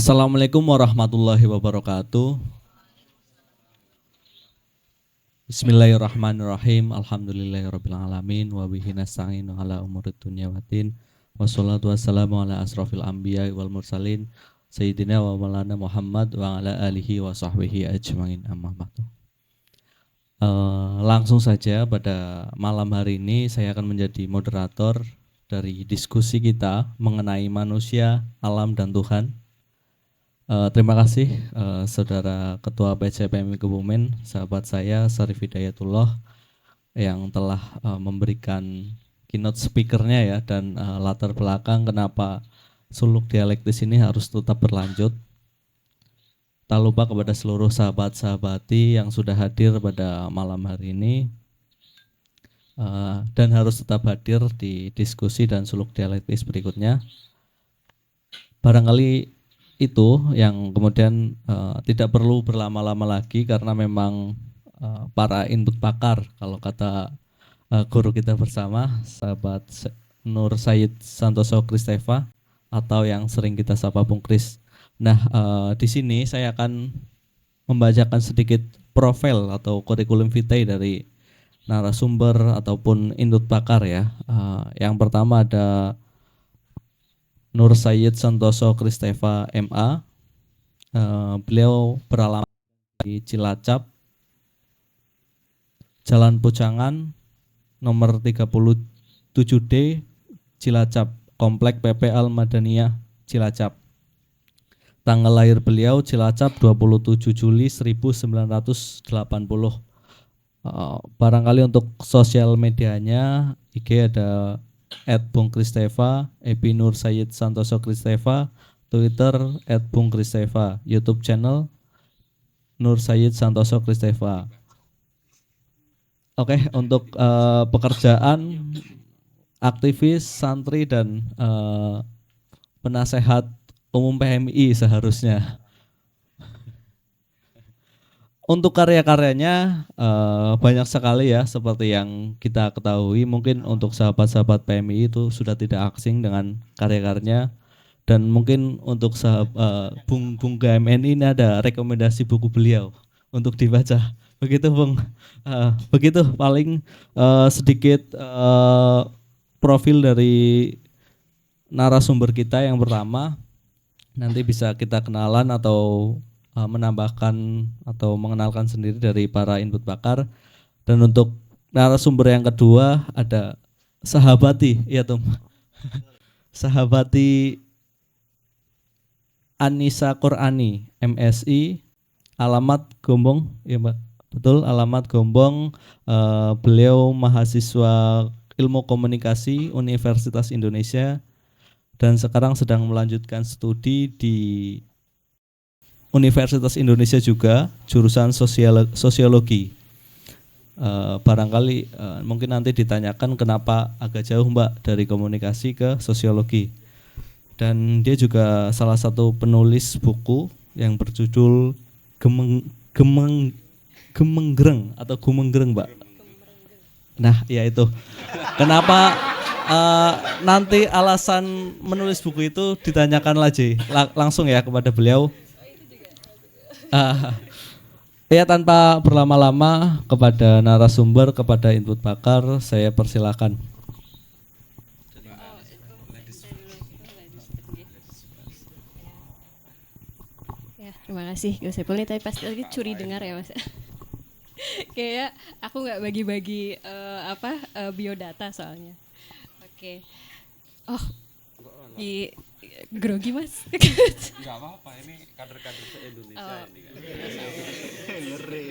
Assalamualaikum warahmatullahi wabarakatuh. Bismillahirrahmanirrahim. Alhamdulillahirrabbilalamin. Wabihi nasta'inu ala umurid dunya waddin. Wassalatu wassalamu ala asrafil anbiya wal mursalin Sayyidina wa maulana Muhammad wa ala alihi wa sahbihi ajmain, amma ba'du. Langsung saja pada malam hari ini saya akan menjadi moderator dari diskusi kita mengenai manusia, alam dan Tuhan. Terima kasih Saudara Ketua PCPMI Kebumen, sahabat saya Syarif Hidayatullah yang telah memberikan keynote speakernya ya, dan latar belakang kenapa suluk dialektis ini harus tetap berlanjut. Tak lupa kepada seluruh sahabat-sahabati yang sudah hadir pada malam hari ini dan harus tetap hadir di diskusi dan suluk dialektis berikutnya. Barangkali itu yang kemudian tidak perlu berlama-lama lagi karena memang para input pakar, kalau kata guru kita bersama sahabat Nur Said Santoso Kristefa atau yang sering kita sapa Bung Kris. Nah, di sini saya akan membacakan sedikit profil atau kurikulum vitae dari narasumber ataupun input pakar ya. Yang pertama ada Nur Said Santoso Kristefa MA. Beliau beralamat di Cilacap, Jalan Pucangan, nomor 37D, Cilacap, Komplek PP Al Madaniyah, Cilacap. Tanggal lahir beliau Cilacap 27 Juli 1980. Barangkali untuk sosial medianya IG ada @bungkristefa, Epi Nur Said Santoso Kristefa, Twitter @bungkristefa, YouTube channel Nur Said Santoso Kristefa. Oke, untuk pekerjaan aktivis, santri dan penasehat umum PMI seharusnya. Untuk karya-karyanya banyak sekali ya, seperti yang kita ketahui. Mungkin untuk sahabat-sahabat PMI itu sudah tidak asing dengan karya-karyanya. Dan mungkin untuk Bung GMN ini ada rekomendasi buku beliau untuk dibaca. Begitu Bung. Begitu paling sedikit profil dari narasumber kita yang pertama. Nanti bisa kita kenalan atau menambahkan atau mengenalkan sendiri dari para input pakar. Dan untuk narasumber yang kedua ada sahabati, ya Tom. Sahabati Anissa Qurani, MSI, alamat Gombong, ya Mbak. Betul, alamat Gombong. Beliau mahasiswa Ilmu Komunikasi Universitas Indonesia dan sekarang sedang melanjutkan studi di Universitas Indonesia juga, jurusan sosiologi. Barangkali mungkin nanti ditanyakan kenapa agak jauh Mbak dari komunikasi ke sosiologi. Dan dia juga salah satu penulis buku yang berjudul Gemenggreng atau Gumenggreng Mbak. Nah ya itu. Kenapa nanti alasan menulis buku itu ditanyakan lagi langsung ya kepada beliau. Ya tanpa berlama-lama kepada narasumber, kepada input pakar, saya persilakan. Ya, terima kasih Gus Saiful. Tapi pasti lagi curi dengar ya Mas. Kayak aku nggak bagi-bagi biodata soalnya. Oke. Oh, grogi Mas. Enggak apa-apa, ini kader-kader se-Indonesia ini kan. Ngeri.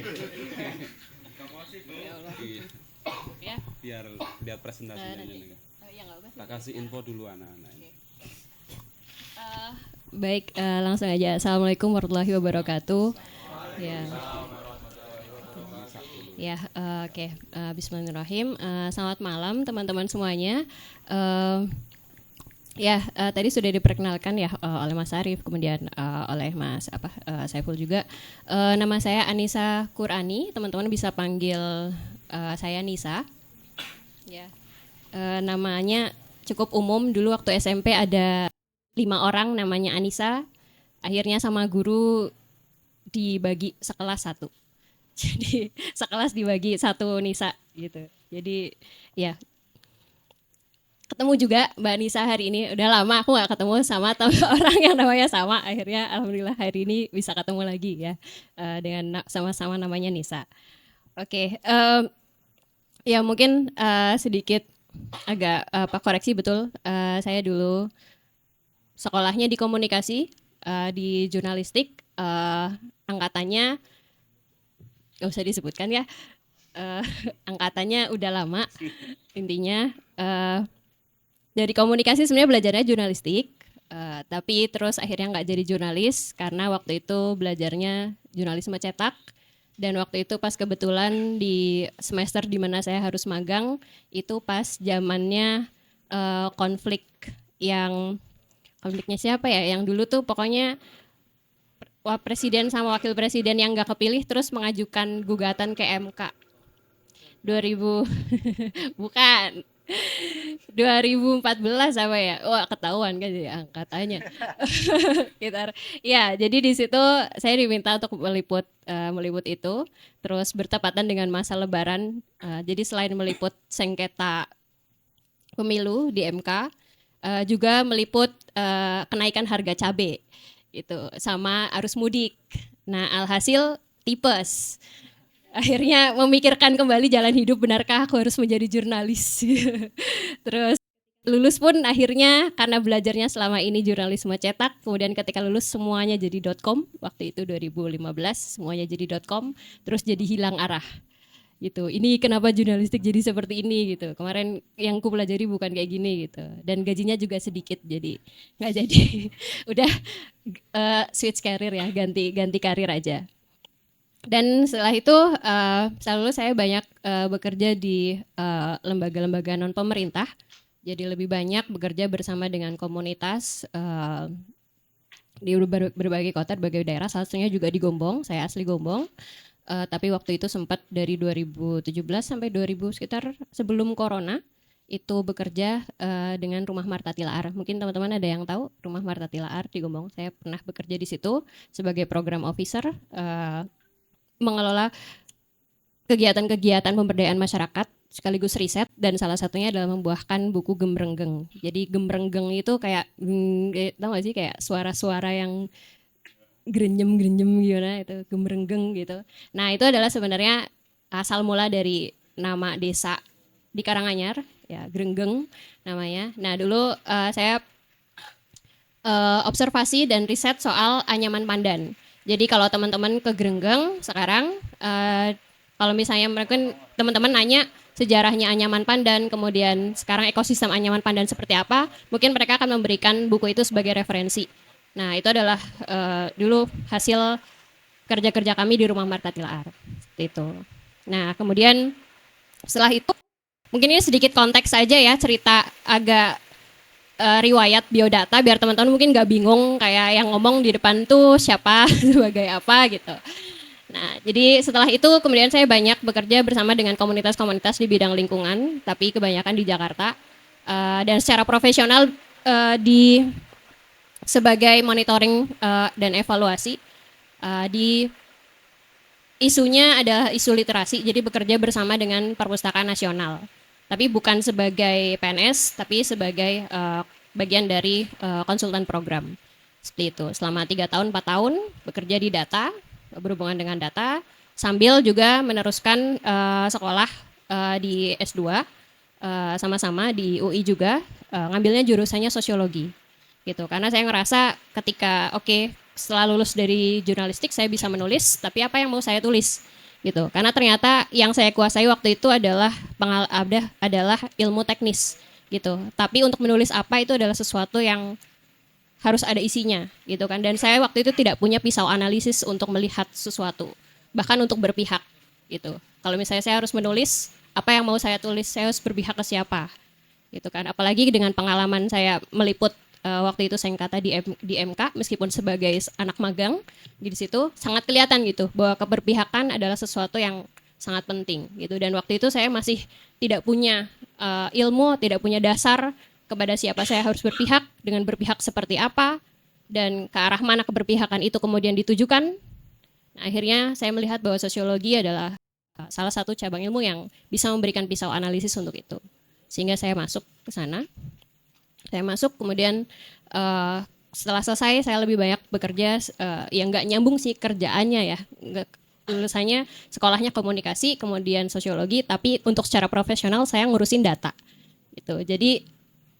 Ya. Biar lihat presentasinya nih. Ya enggak apa-apa. Tak kasih info dulu anak-anak. Baik, langsung aja. Assalamualaikum warahmatullahi wabarakatuh. Ya. Ya, oke. Bismillahirrahmanirrahim. Selamat malam teman-teman semuanya. Tadi sudah diperkenalkan ya oleh Mas Syarif, kemudian oleh Mas Saiful juga. Nama saya Anissa Qurani, teman-teman bisa panggil saya Nisa. Ya, namanya cukup umum. Dulu waktu SMP ada 5 orang namanya Anissa, akhirnya sama guru dibagi sekelas satu. Jadi sekelas dibagi satu Nisa gitu. Jadi ya ketemu juga Mbak Nisa hari ini. Udah lama aku nggak ketemu sama orang yang namanya sama. Akhirnya alhamdulillah hari ini bisa ketemu lagi ya dengan sama-sama namanya Nisa. Oke, ya mungkin sedikit agak koreksi betul. Saya dulu sekolahnya di komunikasi, di jurnalistik, angkatannya gak usah disebutkan ya, angkatannya udah lama. Intinya dari komunikasi sebenarnya belajarnya jurnalistik, tapi terus akhirnya nggak jadi jurnalis karena waktu itu belajarnya jurnalisme cetak. Dan waktu itu pas kebetulan di semester di mana saya harus magang itu pas zamannya konfliknya siapa ya? Yang dulu tuh pokoknya presiden sama wakil presiden yang nggak kepilih terus mengajukan gugatan ke MK. 2000 bukan 2014 apa ya? Wah, ketahuan kan ya angkatannya. Ya, jadi di situ saya diminta untuk meliput itu, terus bertepatan dengan masa Lebaran. Jadi selain meliput sengketa pemilu di MK, juga meliput kenaikan harga cabai itu sama arus mudik. Nah, alhasil tipes. Akhirnya memikirkan kembali jalan hidup, benarkah aku harus menjadi jurnalis? Terus lulus pun akhirnya karena belajarnya selama ini jurnalisme cetak, kemudian ketika lulus semuanya jadi .com, waktu itu 2015 semuanya jadi .com, terus jadi hilang arah. Gitu. Ini kenapa jurnalistik jadi seperti ini gitu. Kemarin yang ku pelajari bukan kayak gini gitu. Dan gajinya juga sedikit jadi nggak jadi. Udah switch karir ya, ganti karir aja. Dan setelah itu selalu saya banyak bekerja di lembaga-lembaga non pemerintah. Jadi lebih banyak bekerja bersama dengan komunitas di berbagai kota, berbagai daerah. Salah satunya juga di Gombong. Saya asli Gombong. Tapi waktu itu sempat dari 2017 sampai 2000 sekitar sebelum corona itu bekerja dengan Rumah Marta Tilaar. Mungkin teman-teman ada yang tahu Rumah Marta Tilaar di Gombong. Saya pernah bekerja di situ sebagai program officer, mengelola kegiatan-kegiatan pemberdayaan masyarakat sekaligus riset, dan salah satunya adalah membuahkan buku Gemrenggeng. Jadi Gemrenggeng itu kayak tahu gak sih kayak suara-suara yang gerenjem gimana itu Gemrenggeng gitu. Nah, itu adalah sebenarnya asal mula dari nama desa di Karanganyar ya, Grenggeng namanya. Nah, dulu saya observasi dan riset soal anyaman pandan. Jadi kalau teman-teman ke Grenggeng sekarang kalau misalnya mereka teman-teman nanya sejarahnya anyaman pandan, kemudian sekarang ekosistem anyaman pandan seperti apa, mungkin mereka akan memberikan buku itu sebagai referensi. Nah, itu adalah dulu hasil kerja-kerja kami di Rumah Marta Tilaar. Seperti itu. Nah, kemudian setelah itu, mungkin ini sedikit konteks saja ya, cerita agak riwayat biodata, biar teman-teman mungkin nggak bingung kayak yang ngomong di depan tuh siapa, sebagai apa gitu. Nah, jadi setelah itu kemudian saya banyak bekerja bersama dengan komunitas-komunitas di bidang lingkungan, tapi kebanyakan di Jakarta. Dan secara profesional di sebagai monitoring dan evaluasi di isunya adalah isu literasi, jadi bekerja bersama dengan Perpustakaan Nasional, tapi bukan sebagai PNS, tapi sebagai bagian dari konsultan program. Seperti itu, selama 3 tahun, 4 tahun bekerja di data, berhubungan dengan data, sambil juga meneruskan sekolah di S2, sama-sama di UI juga, ngambilnya jurusannya sosiologi. Gitu, karena saya ngerasa ketika setelah lulus dari jurnalistik saya bisa menulis, tapi apa yang mau saya tulis gitu, karena ternyata yang saya kuasai waktu itu adalah ilmu teknis gitu, tapi untuk menulis apa itu adalah sesuatu yang harus ada isinya gitu kan, dan saya waktu itu tidak punya pisau analisis untuk melihat sesuatu, bahkan untuk berpihak gitu. Kalau misalnya saya harus menulis apa yang mau saya tulis, saya harus berpihak ke siapa gitu kan, apalagi dengan pengalaman saya meliput waktu itu sengketa di MK, meskipun sebagai anak magang di situ sangat kelihatan gitu bahwa keberpihakan adalah sesuatu yang sangat penting gitu. Dan waktu itu saya masih tidak punya ilmu, tidak punya dasar kepada siapa saya harus berpihak, dengan berpihak seperti apa, dan ke arah mana keberpihakan itu kemudian ditujukan. Nah, akhirnya saya melihat bahwa sosiologi adalah salah satu cabang ilmu yang bisa memberikan pisau analisis untuk itu. Sehingga saya masuk ke sana. Saya masuk, kemudian setelah selesai saya lebih banyak bekerja, yang nggak nyambung sih kerjaannya ya. Lulusannya sekolahnya komunikasi, kemudian sosiologi, tapi untuk secara profesional saya ngurusin data. Gitu. Jadi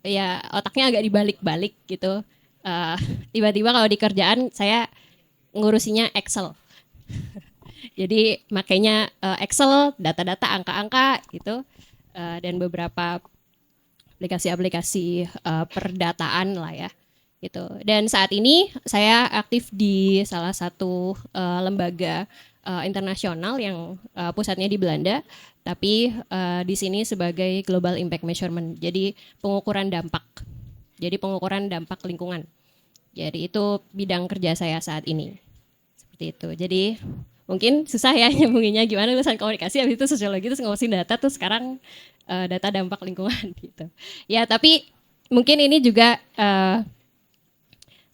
ya otaknya agak dibalik-balik gitu. Tiba-tiba kalau di kerjaan saya ngurusinya Excel. Jadi makanya Excel, data-data, angka-angka gitu, dan beberapa aplikasi-aplikasi perdataan lah ya gitu. Dan saat ini saya aktif di salah satu lembaga internasional yang pusatnya di Belanda, tapi di sini sebagai Global Impact Measurement. Jadi pengukuran dampak. Jadi pengukuran dampak lingkungan. Jadi itu bidang kerja saya saat ini. Seperti itu. Jadi mungkin susah ya nyambunginnya gimana lulusan komunikasi, habis itu sosiologi, terus ngurusin data, tuh sekarang data dampak lingkungan gitu. Ya tapi mungkin ini juga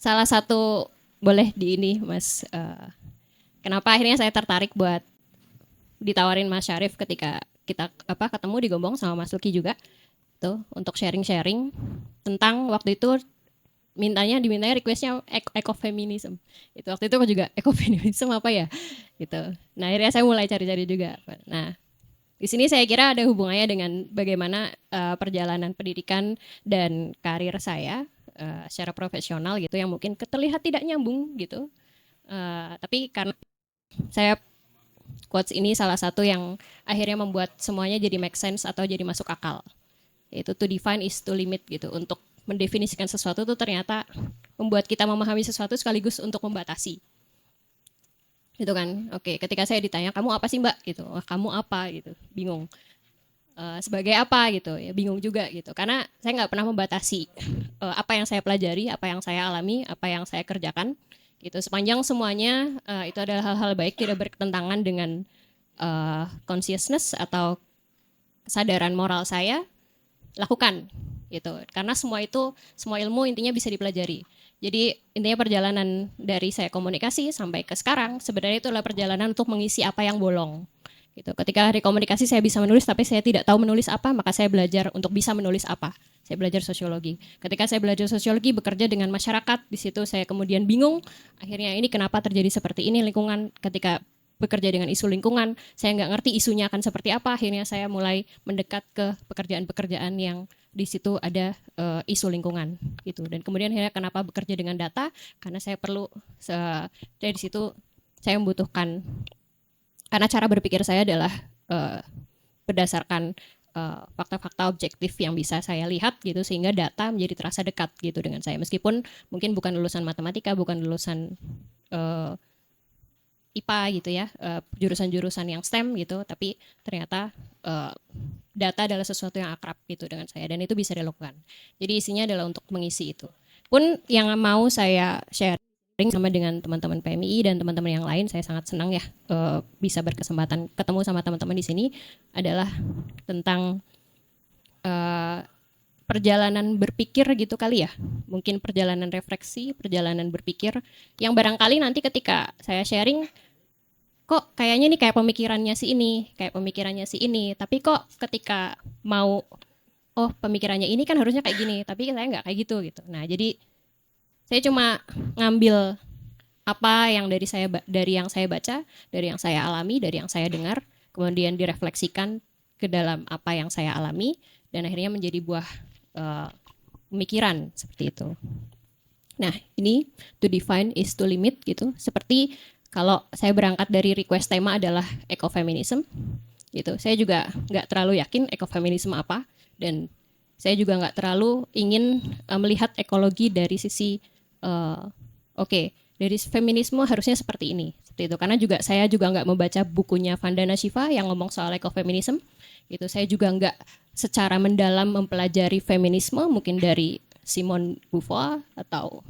salah satu, boleh di ini Mas, kenapa akhirnya saya tertarik buat ditawarin Mas Syarif ketika kita ketemu di Gombong sama Mas Luki juga tuh untuk sharing-sharing tentang waktu itu dimintanya requestnya ekofeminisme. Itu waktu itu aku juga ekofeminisme apa ya gitu. Nah akhirnya saya mulai cari-cari juga. Nah di sini saya kira ada hubungannya dengan bagaimana perjalanan pendidikan dan karir saya secara profesional gitu, yang mungkin terlihat tidak nyambung gitu. Tapi karena saya quotes ini salah satu yang akhirnya membuat semuanya jadi make sense atau jadi masuk akal. Yaitu to define is to limit gitu. Untuk mendefinisikan sesuatu itu ternyata membuat kita memahami sesuatu sekaligus untuk membatasi. Gitu kan. Oke, ketika saya ditanya, "Kamu apa sih, Mbak?" gitu. "Oh, kamu apa?" gitu. Bingung. Sebagai apa gitu ya, bingung juga gitu. Karena saya nggak pernah membatasi apa yang saya pelajari, apa yang saya alami, apa yang saya kerjakan gitu. Sepanjang semuanya itu adalah hal-hal baik, tidak bertentangan dengan consciousness atau kesadaran moral saya, lakukan gitu. Karena semua ilmu intinya bisa dipelajari. Jadi intinya perjalanan dari saya komunikasi sampai ke sekarang sebenarnya itu adalah perjalanan untuk mengisi apa yang bolong. Gitu. Ketika hari komunikasi saya bisa menulis tapi saya tidak tahu menulis apa, maka saya belajar untuk bisa menulis apa. Saya belajar sosiologi. Ketika saya belajar sosiologi, bekerja dengan masyarakat, di situ saya kemudian bingung, akhirnya ini kenapa terjadi seperti ini lingkungan. Ketika bekerja dengan isu lingkungan, saya nggak ngerti isunya akan seperti apa, akhirnya saya mulai mendekat ke pekerjaan-pekerjaan yang di situ ada isu lingkungan gitu. Dan kemudian akhirnya kenapa bekerja dengan data, karena saya perlu dari situ saya membutuhkan, karena cara berpikir saya adalah berdasarkan fakta-fakta objektif yang bisa saya lihat gitu, sehingga data menjadi terasa dekat gitu dengan saya, meskipun mungkin bukan lulusan matematika, bukan lulusan IPA gitu ya, jurusan-jurusan yang STEM gitu, tapi ternyata data adalah sesuatu yang akrab gitu dengan saya, dan itu bisa dilakukan. Jadi isinya adalah untuk mengisi itu. Pun yang mau saya share sama dengan teman-teman PMI dan teman-teman yang lain, saya sangat senang ya bisa berkesempatan ketemu sama teman-teman di sini, adalah tentang perjalanan berpikir gitu kali ya. Mungkin perjalanan refleksi, perjalanan berpikir yang barangkali nanti ketika saya sharing, kok kayaknya nih kayak pemikirannya si ini, kayak pemikirannya si ini, tapi kok ketika mau, oh pemikirannya ini kan harusnya kayak gini, tapi saya nggak kayak gitu gitu. Nah jadi saya cuma ngambil apa yang dari yang saya baca, dari yang saya alami, dari yang saya dengar, kemudian direfleksikan ke dalam apa yang saya alami, dan akhirnya menjadi buah pemikiran seperti itu. Nah, ini to define is to limit gitu. Seperti kalau saya berangkat dari request tema adalah ekofeminisme gitu. Saya juga nggak terlalu yakin ekofeminisme apa, dan saya juga nggak terlalu ingin melihat ekologi dari sisi dari feminisme harusnya seperti ini, seperti itu. Karena saya juga nggak membaca bukunya Vandana Shiva yang ngomong soal ekofeminisme. Gitu. Saya juga nggak secara mendalam mempelajari feminisme, mungkin dari Simone Beauvoir atau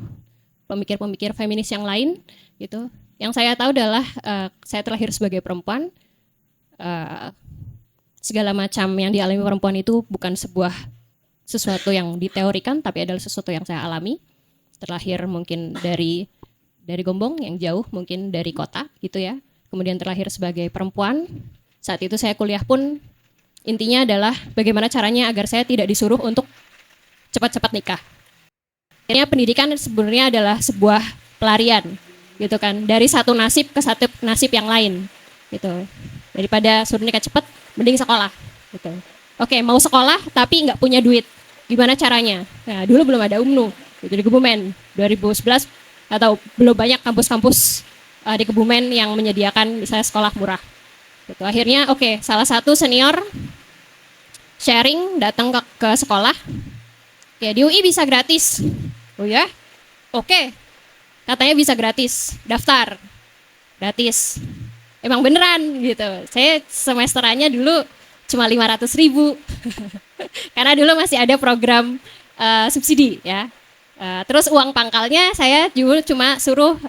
pemikir-pemikir feminis yang lain. Gitu. Yang saya tahu adalah saya terlahir sebagai perempuan. Segala macam yang dialami perempuan itu bukan sesuatu yang diteorikan, tapi adalah sesuatu yang saya alami. terlahir mungkin dari Gombong yang jauh, mungkin dari kota gitu ya. Kemudian terlahir sebagai perempuan. Saat itu saya kuliah pun intinya adalah bagaimana caranya agar saya tidak disuruh untuk cepat-cepat nikah. Akhirnya pendidikan sebenarnya adalah sebuah pelarian gitu kan, dari satu nasib ke satu nasib yang lain gitu. Daripada suruh nikah cepat, mending sekolah gitu. Oke, mau sekolah tapi nggak punya duit, gimana caranya? Nah, dulu belum ada UMNU gitu di Kebumen 2011, atau belum banyak kampus-kampus di Kebumen yang menyediakan misalnya sekolah murah gitu. Akhirnya salah satu senior sharing datang ke sekolah, ya di UI bisa gratis. Oh ya, katanya bisa gratis, daftar gratis. Emang beneran gitu. Saya semesterannya dulu cuma 500.000 karena dulu masih ada program subsidi ya. Terus uang pangkalnya saya dulu cuma suruh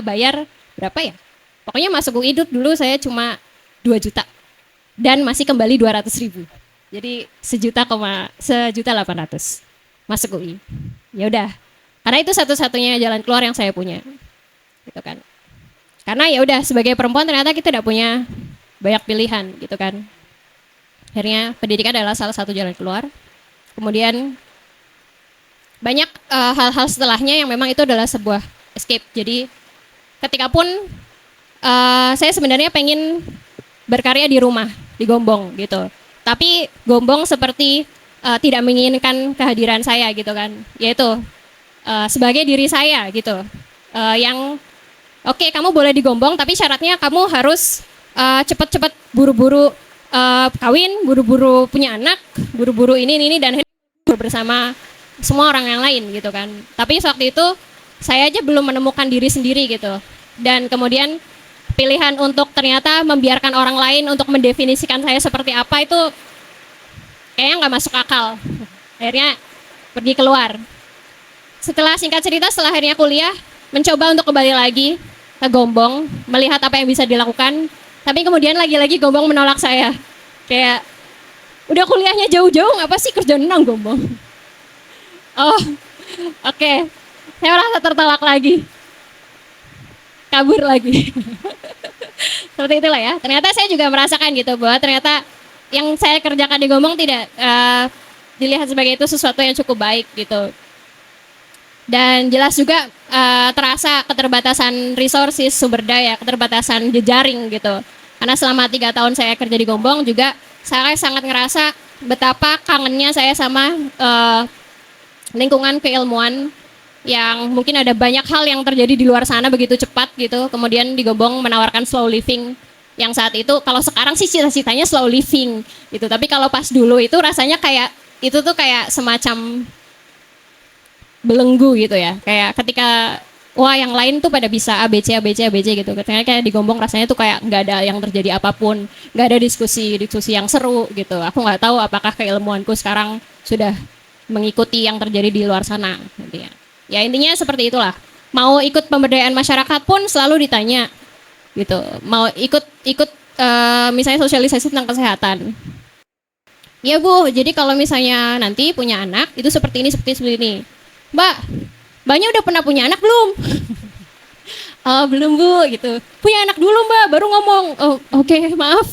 bayar berapa ya? Pokoknya masuk UI dulu saya cuma 2 juta dan masih kembali 200.000. Jadi 1.800.000 masuk UI. Ya udah. Karena itu satu-satunya jalan keluar yang saya punya. Gitu kan. Karena ya udah, sebagai perempuan ternyata kita tidak punya banyak pilihan gitu kan. Akhirnya pendidikan adalah salah satu jalan keluar. Kemudian banyak hal-hal setelahnya yang memang itu adalah sebuah escape. Jadi ketika pun saya sebenarnya pengen berkarya di rumah, di Gombong gitu. Tapi Gombong seperti tidak menginginkan kehadiran saya gitu kan. Yaitu sebagai diri saya gitu. Yang kamu boleh di Gombong tapi syaratnya kamu harus cepet-cepet buru-buru kawin, buru-buru punya anak, buru-buru ini dan bersama semua orang yang lain gitu kan. Tapi waktu itu saya aja belum menemukan diri sendiri gitu. Dan kemudian pilihan untuk ternyata membiarkan orang lain untuk mendefinisikan saya seperti apa itu kayaknya nggak masuk akal. Akhirnya pergi keluar. Setelah singkat cerita, setelah akhirnya kuliah, mencoba untuk kembali lagi ke Gombong, melihat apa yang bisa dilakukan. Tapi kemudian lagi-lagi Gombong menolak saya. Kayak, udah kuliahnya jauh-jauh, ngapa sih kerja nang Gombong? Oke. Saya merasa tertolak lagi. Kabur lagi. Seperti itulah ya. Ternyata saya juga merasakan gitu, bahwa ternyata yang saya kerjakan di Gombong tidak dilihat sebagai itu sesuatu yang cukup baik gitu. Dan jelas juga terasa keterbatasan resources, sumber daya, keterbatasan jejaring gitu. Karena selama 3 tahun saya kerja di Gombong juga saya sangat ngerasa betapa kangennya saya sama lingkungan keilmuan yang mungkin ada banyak hal yang terjadi di luar sana begitu cepat gitu. Kemudian di Gombong menawarkan slow living yang saat itu, kalau sekarang sih cita-citanya slow living gitu. Tapi kalau pas dulu itu rasanya kayak itu tuh kayak semacam belenggu gitu ya, kayak ketika yang lain tuh pada bisa ABC gitu, katanya kayak di Gombong rasanya tuh kayak nggak ada yang terjadi apapun, nggak ada diskusi yang seru gitu. Aku nggak tahu apakah keilmuanku sekarang sudah mengikuti yang terjadi di luar sana gitu ya. Ya intinya seperti itulah. Mau ikut pemberdayaan masyarakat pun selalu ditanya gitu, mau ikut misalnya sosialisasi tentang kesehatan. Ya Bu, jadi kalau misalnya nanti punya anak itu seperti ini. Mbaknya udah pernah punya anak belum? Belum Bu, gitu. Punya anak dulu Mbak, baru ngomong. Oke, maaf,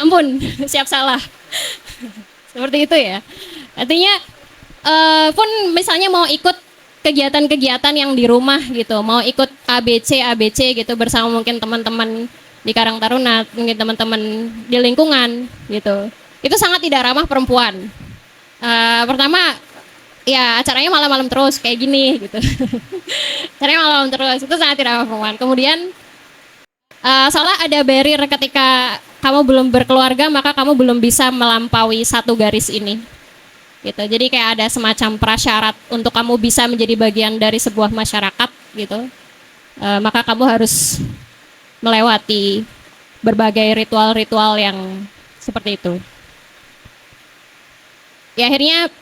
ampun, siap salah. Seperti itu ya. Artinya pun misalnya mau ikut kegiatan-kegiatan yang di rumah gitu, mau ikut ABC gitu bersama mungkin teman-teman di Karang Taruna, mungkin teman-teman di lingkungan gitu. Itu sangat tidak ramah perempuan. Pertama, ya acaranya malam-malam terus kayak gini gitu. Acaranya malam-malam terus, itu sangat tidak ramah perempuan. Kemudian soalnya ada barrier ketika kamu belum berkeluarga, maka kamu belum bisa melampaui satu garis ini. Gitu. Jadi kayak ada semacam prasyarat untuk kamu bisa menjadi bagian dari sebuah masyarakat gitu. Maka kamu harus melewati berbagai ritual-ritual yang seperti itu. Ya akhirnya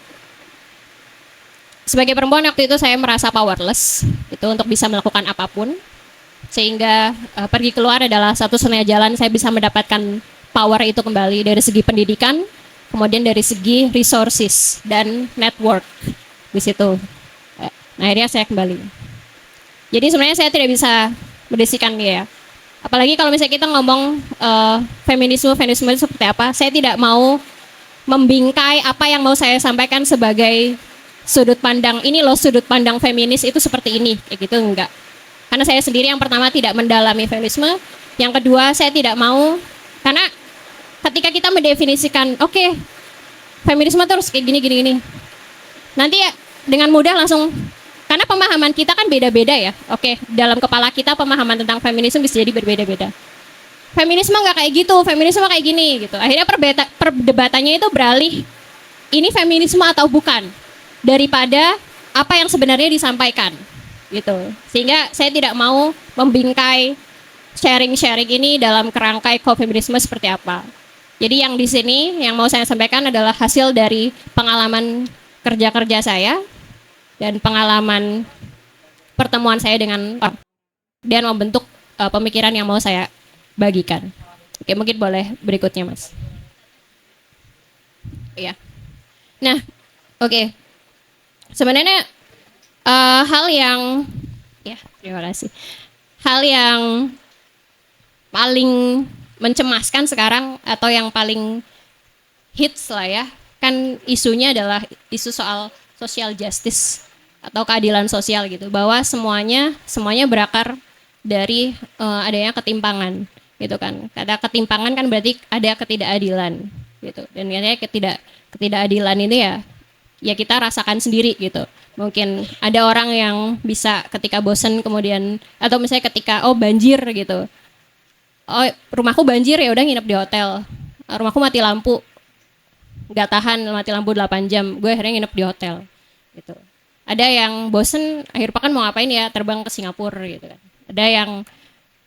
sebagai perempuan waktu itu saya merasa powerless itu untuk bisa melakukan apapun, sehingga pergi keluar adalah satu-satunya jalan saya bisa mendapatkan power itu kembali, dari segi pendidikan, kemudian dari segi resources dan network di situ. Nah, akhirnya saya kembali. Jadi sebenarnya saya tidak bisa mendeskripsikan dia ya. Apalagi kalau misalnya kita ngomong feminisme itu seperti apa, saya tidak mau membingkai apa yang mau saya sampaikan sebagai sudut pandang, ini loh sudut pandang feminis itu seperti ini, kayak gitu enggak. Karena saya sendiri yang pertama tidak mendalami feminisme, yang kedua saya tidak mau, karena ketika kita mendefinisikan, oke, feminisme terus kayak gini, nanti ya dengan mudah langsung, karena pemahaman kita kan beda-beda ya, oke, dalam kepala kita pemahaman tentang feminisme bisa jadi berbeda-beda. Feminisme nggak kayak gitu, feminisme kayak gini gitu. Akhirnya perdebatannya itu beralih, ini feminisme atau bukan, daripada apa yang sebenarnya disampaikan gitu. Sehingga saya tidak mau membingkai sharing ini dalam kerangka ekofeminisme seperti apa. Jadi yang di sini yang mau saya sampaikan adalah hasil dari pengalaman kerja saya dan pengalaman pertemuan saya dengan orang dan membentuk pemikiran yang mau saya bagikan. Oke, mungkin boleh berikutnya, Mas. Iya. Nah, oke. Sebenarnya hal yang, ya terima kasih. Hal yang paling mencemaskan sekarang atau yang paling hits lah ya, kan isunya adalah isu soal social justice atau keadilan sosial gitu, bahwa semuanya berakar dari adanya ketimpangan gitu kan. Ada ketimpangan kan berarti ada ketidakadilan gitu, dan katanya ketidakadilan ini ya kita rasakan sendiri gitu. Mungkin ada orang yang bisa ketika bosen kemudian, atau misalnya ketika banjir gitu, rumahku banjir ya udah nginep di hotel, rumahku mati lampu nggak tahan mati lampu 8 jam, gue akhirnya nginep di hotel gitu. Ada yang bosen akhir pekan mau ngapain ya, terbang ke Singapura gitu kan. Ada yang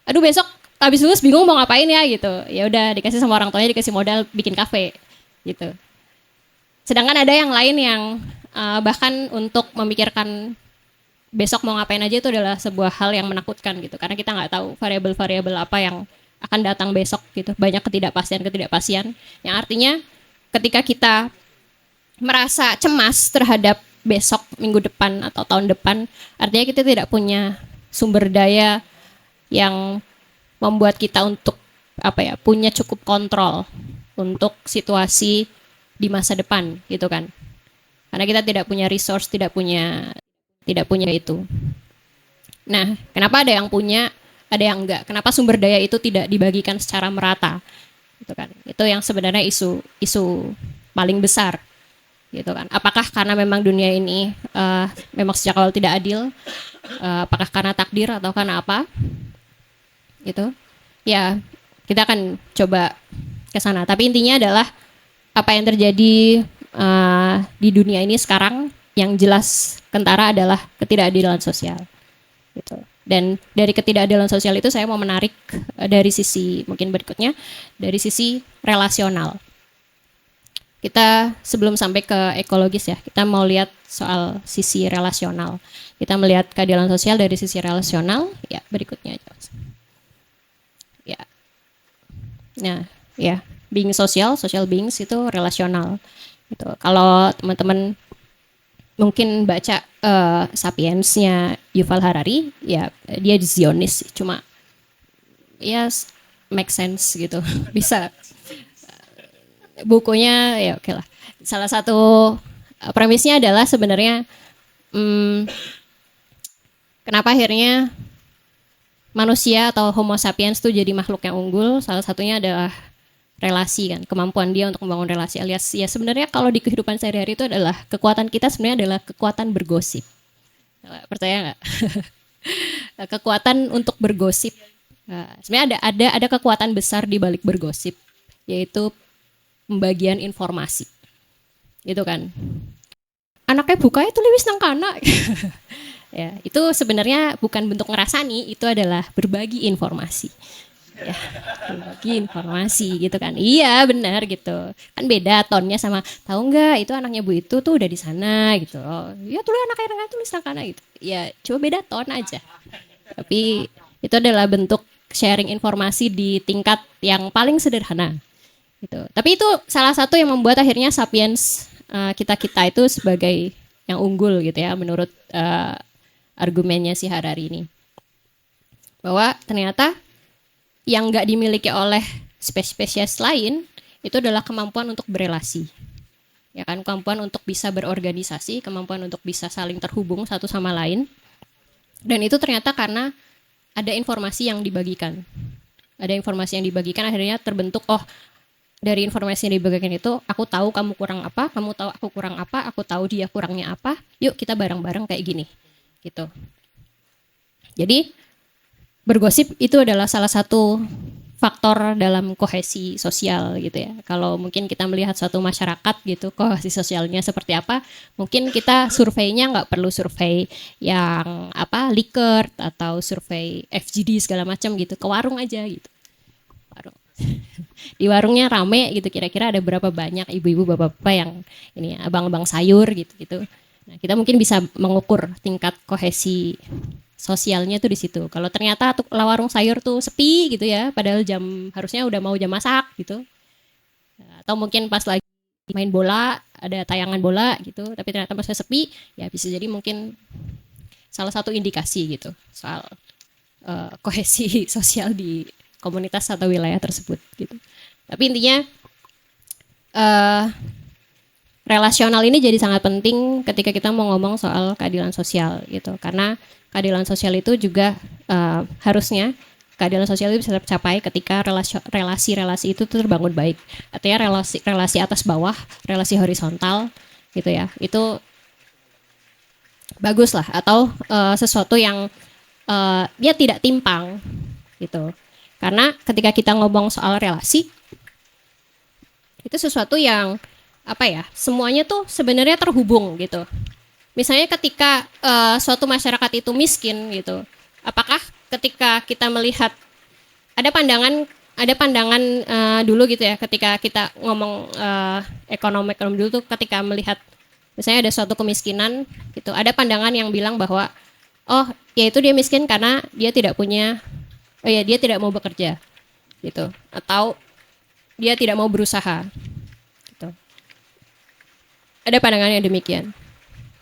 aduh besok habis lulus bingung mau ngapain ya gitu, ya udah dikasih sama orang tuanya, dikasih modal bikin kafe gitu. Sedangkan ada yang lain yang bahkan untuk memikirkan besok mau ngapain aja itu adalah sebuah hal yang menakutkan gitu, karena kita nggak tahu variabel-variabel apa yang akan datang besok gitu. Banyak ketidakpastian yang artinya ketika kita merasa cemas terhadap besok, minggu depan atau tahun depan, artinya kita tidak punya sumber daya yang membuat kita untuk punya cukup kontrol untuk situasi di masa depan gitu kan. Karena kita tidak punya resource, tidak punya itu. Nah, kenapa ada yang punya, ada yang enggak? Kenapa sumber daya itu tidak dibagikan secara merata? Gitu kan. Itu yang sebenarnya isu paling besar. Gitu kan. Apakah karena memang dunia ini memang sejak awal tidak adil? Apakah karena takdir atau karena apa? Gitu. Ya, kita akan coba ke sana. Tapi intinya adalah apa yang terjadi di dunia ini sekarang yang jelas kentara adalah ketidakadilan sosial. Gitu. Dan dari ketidakadilan sosial itu saya mau menarik dari sisi mungkin berikutnya, dari sisi relasional. Kita sebelum sampai ke ekologis ya, kita mau lihat soal sisi relasional. Kita melihat keadilan sosial dari sisi relasional, ya berikutnya aja. Ya. Nah, ya, being social beings itu relasional. Gitu. Kalau teman-teman mungkin baca Sapiens-nya Yuval Harari, ya dia Zionis, cuma ya make sense gitu. Bisa bukunya ya oke lah. Salah satu premisnya adalah sebenarnya kenapa akhirnya manusia atau Homo sapiens itu jadi makhluk yang unggul, salah satunya adalah relasi kan, kemampuan dia untuk membangun relasi, alias ya sebenarnya kalau di kehidupan sehari-hari itu adalah kekuatan kita sebenarnya adalah kekuatan bergosip. Percaya nggak? Kekuatan untuk bergosip. Sebenarnya ada kekuatan besar di balik bergosip, yaitu pembagian informasi. Gitu kan. Anaknya bukanya tuh liwis nang kana. Ya, itu sebenarnya bukan bentuk ngerasani, itu adalah berbagi informasi. Ya, berbagi informasi gitu kan. Iya benar gitu. Kan beda tonnya sama tahu nggak itu anaknya Bu itu tuh udah di sana gitu. Oh, ya tuh anaknya tulis nang kana gitu. Ya, cuma beda ton aja. Tapi itu adalah bentuk sharing informasi di tingkat yang paling sederhana. Gitu. Tapi itu salah satu yang membuat akhirnya sapiens kita itu sebagai yang unggul gitu ya menurut argumennya si Harari ini. Bahwa ternyata yang nggak dimiliki oleh spesies lain itu adalah kemampuan untuk berelasi. Ya kan, kemampuan untuk bisa berorganisasi, kemampuan untuk bisa saling terhubung satu sama lain. Dan itu ternyata karena ada informasi yang dibagikan. Ada informasi yang dibagikan, akhirnya terbentuk, oh dari informasi yang dibagikan itu aku tahu kamu kurang apa, kamu tahu aku kurang apa, aku tahu dia kurangnya apa, yuk kita bareng-bareng kayak gini. Gitu. Jadi bergosip itu adalah salah satu faktor dalam kohesi sosial gitu ya. Kalau mungkin kita melihat suatu masyarakat gitu, kohesi sosialnya seperti apa, mungkin kita surveinya nggak perlu survei yang Likert atau survei FGD segala macam gitu, ke warung aja gitu. Warung. Di warungnya rame gitu, kira-kira ada berapa banyak ibu-ibu bapak-bapak yang ini abang-abang sayur gitu. Nah, kita mungkin bisa mengukur tingkat kohesi sosialnya tuh di situ. Kalau ternyata warung sayur tuh sepi gitu ya, padahal harusnya udah mau jam masak gitu. Atau mungkin pas lagi main bola, ada tayangan bola gitu, tapi ternyata masih sepi, ya bisa jadi mungkin salah satu indikasi gitu soal kohesi sosial di komunitas atau wilayah tersebut gitu. Tapi intinya relasional ini jadi sangat penting ketika kita mau ngomong soal keadilan sosial gitu, karena keadilan sosial itu juga harusnya keadilan sosial itu bisa tercapai ketika relasi-relasi itu terbangun baik. Artinya relasi atas bawah, relasi horizontal gitu ya. Itu bagus lah, atau sesuatu yang dia tidak timpang gitu. Karena ketika kita ngomong soal relasi itu sesuatu yang semuanya tuh sebenarnya terhubung gitu. Misalnya ketika suatu masyarakat itu miskin gitu, apakah ketika kita melihat ada pandangan dulu gitu ya, ketika kita ngomong ekonomi dulu tuh, ketika melihat misalnya ada suatu kemiskinan gitu, ada pandangan yang bilang bahwa oh ya itu dia miskin karena dia tidak dia tidak mau bekerja gitu, atau dia tidak mau berusaha gitu. Ada pandangan yang demikian.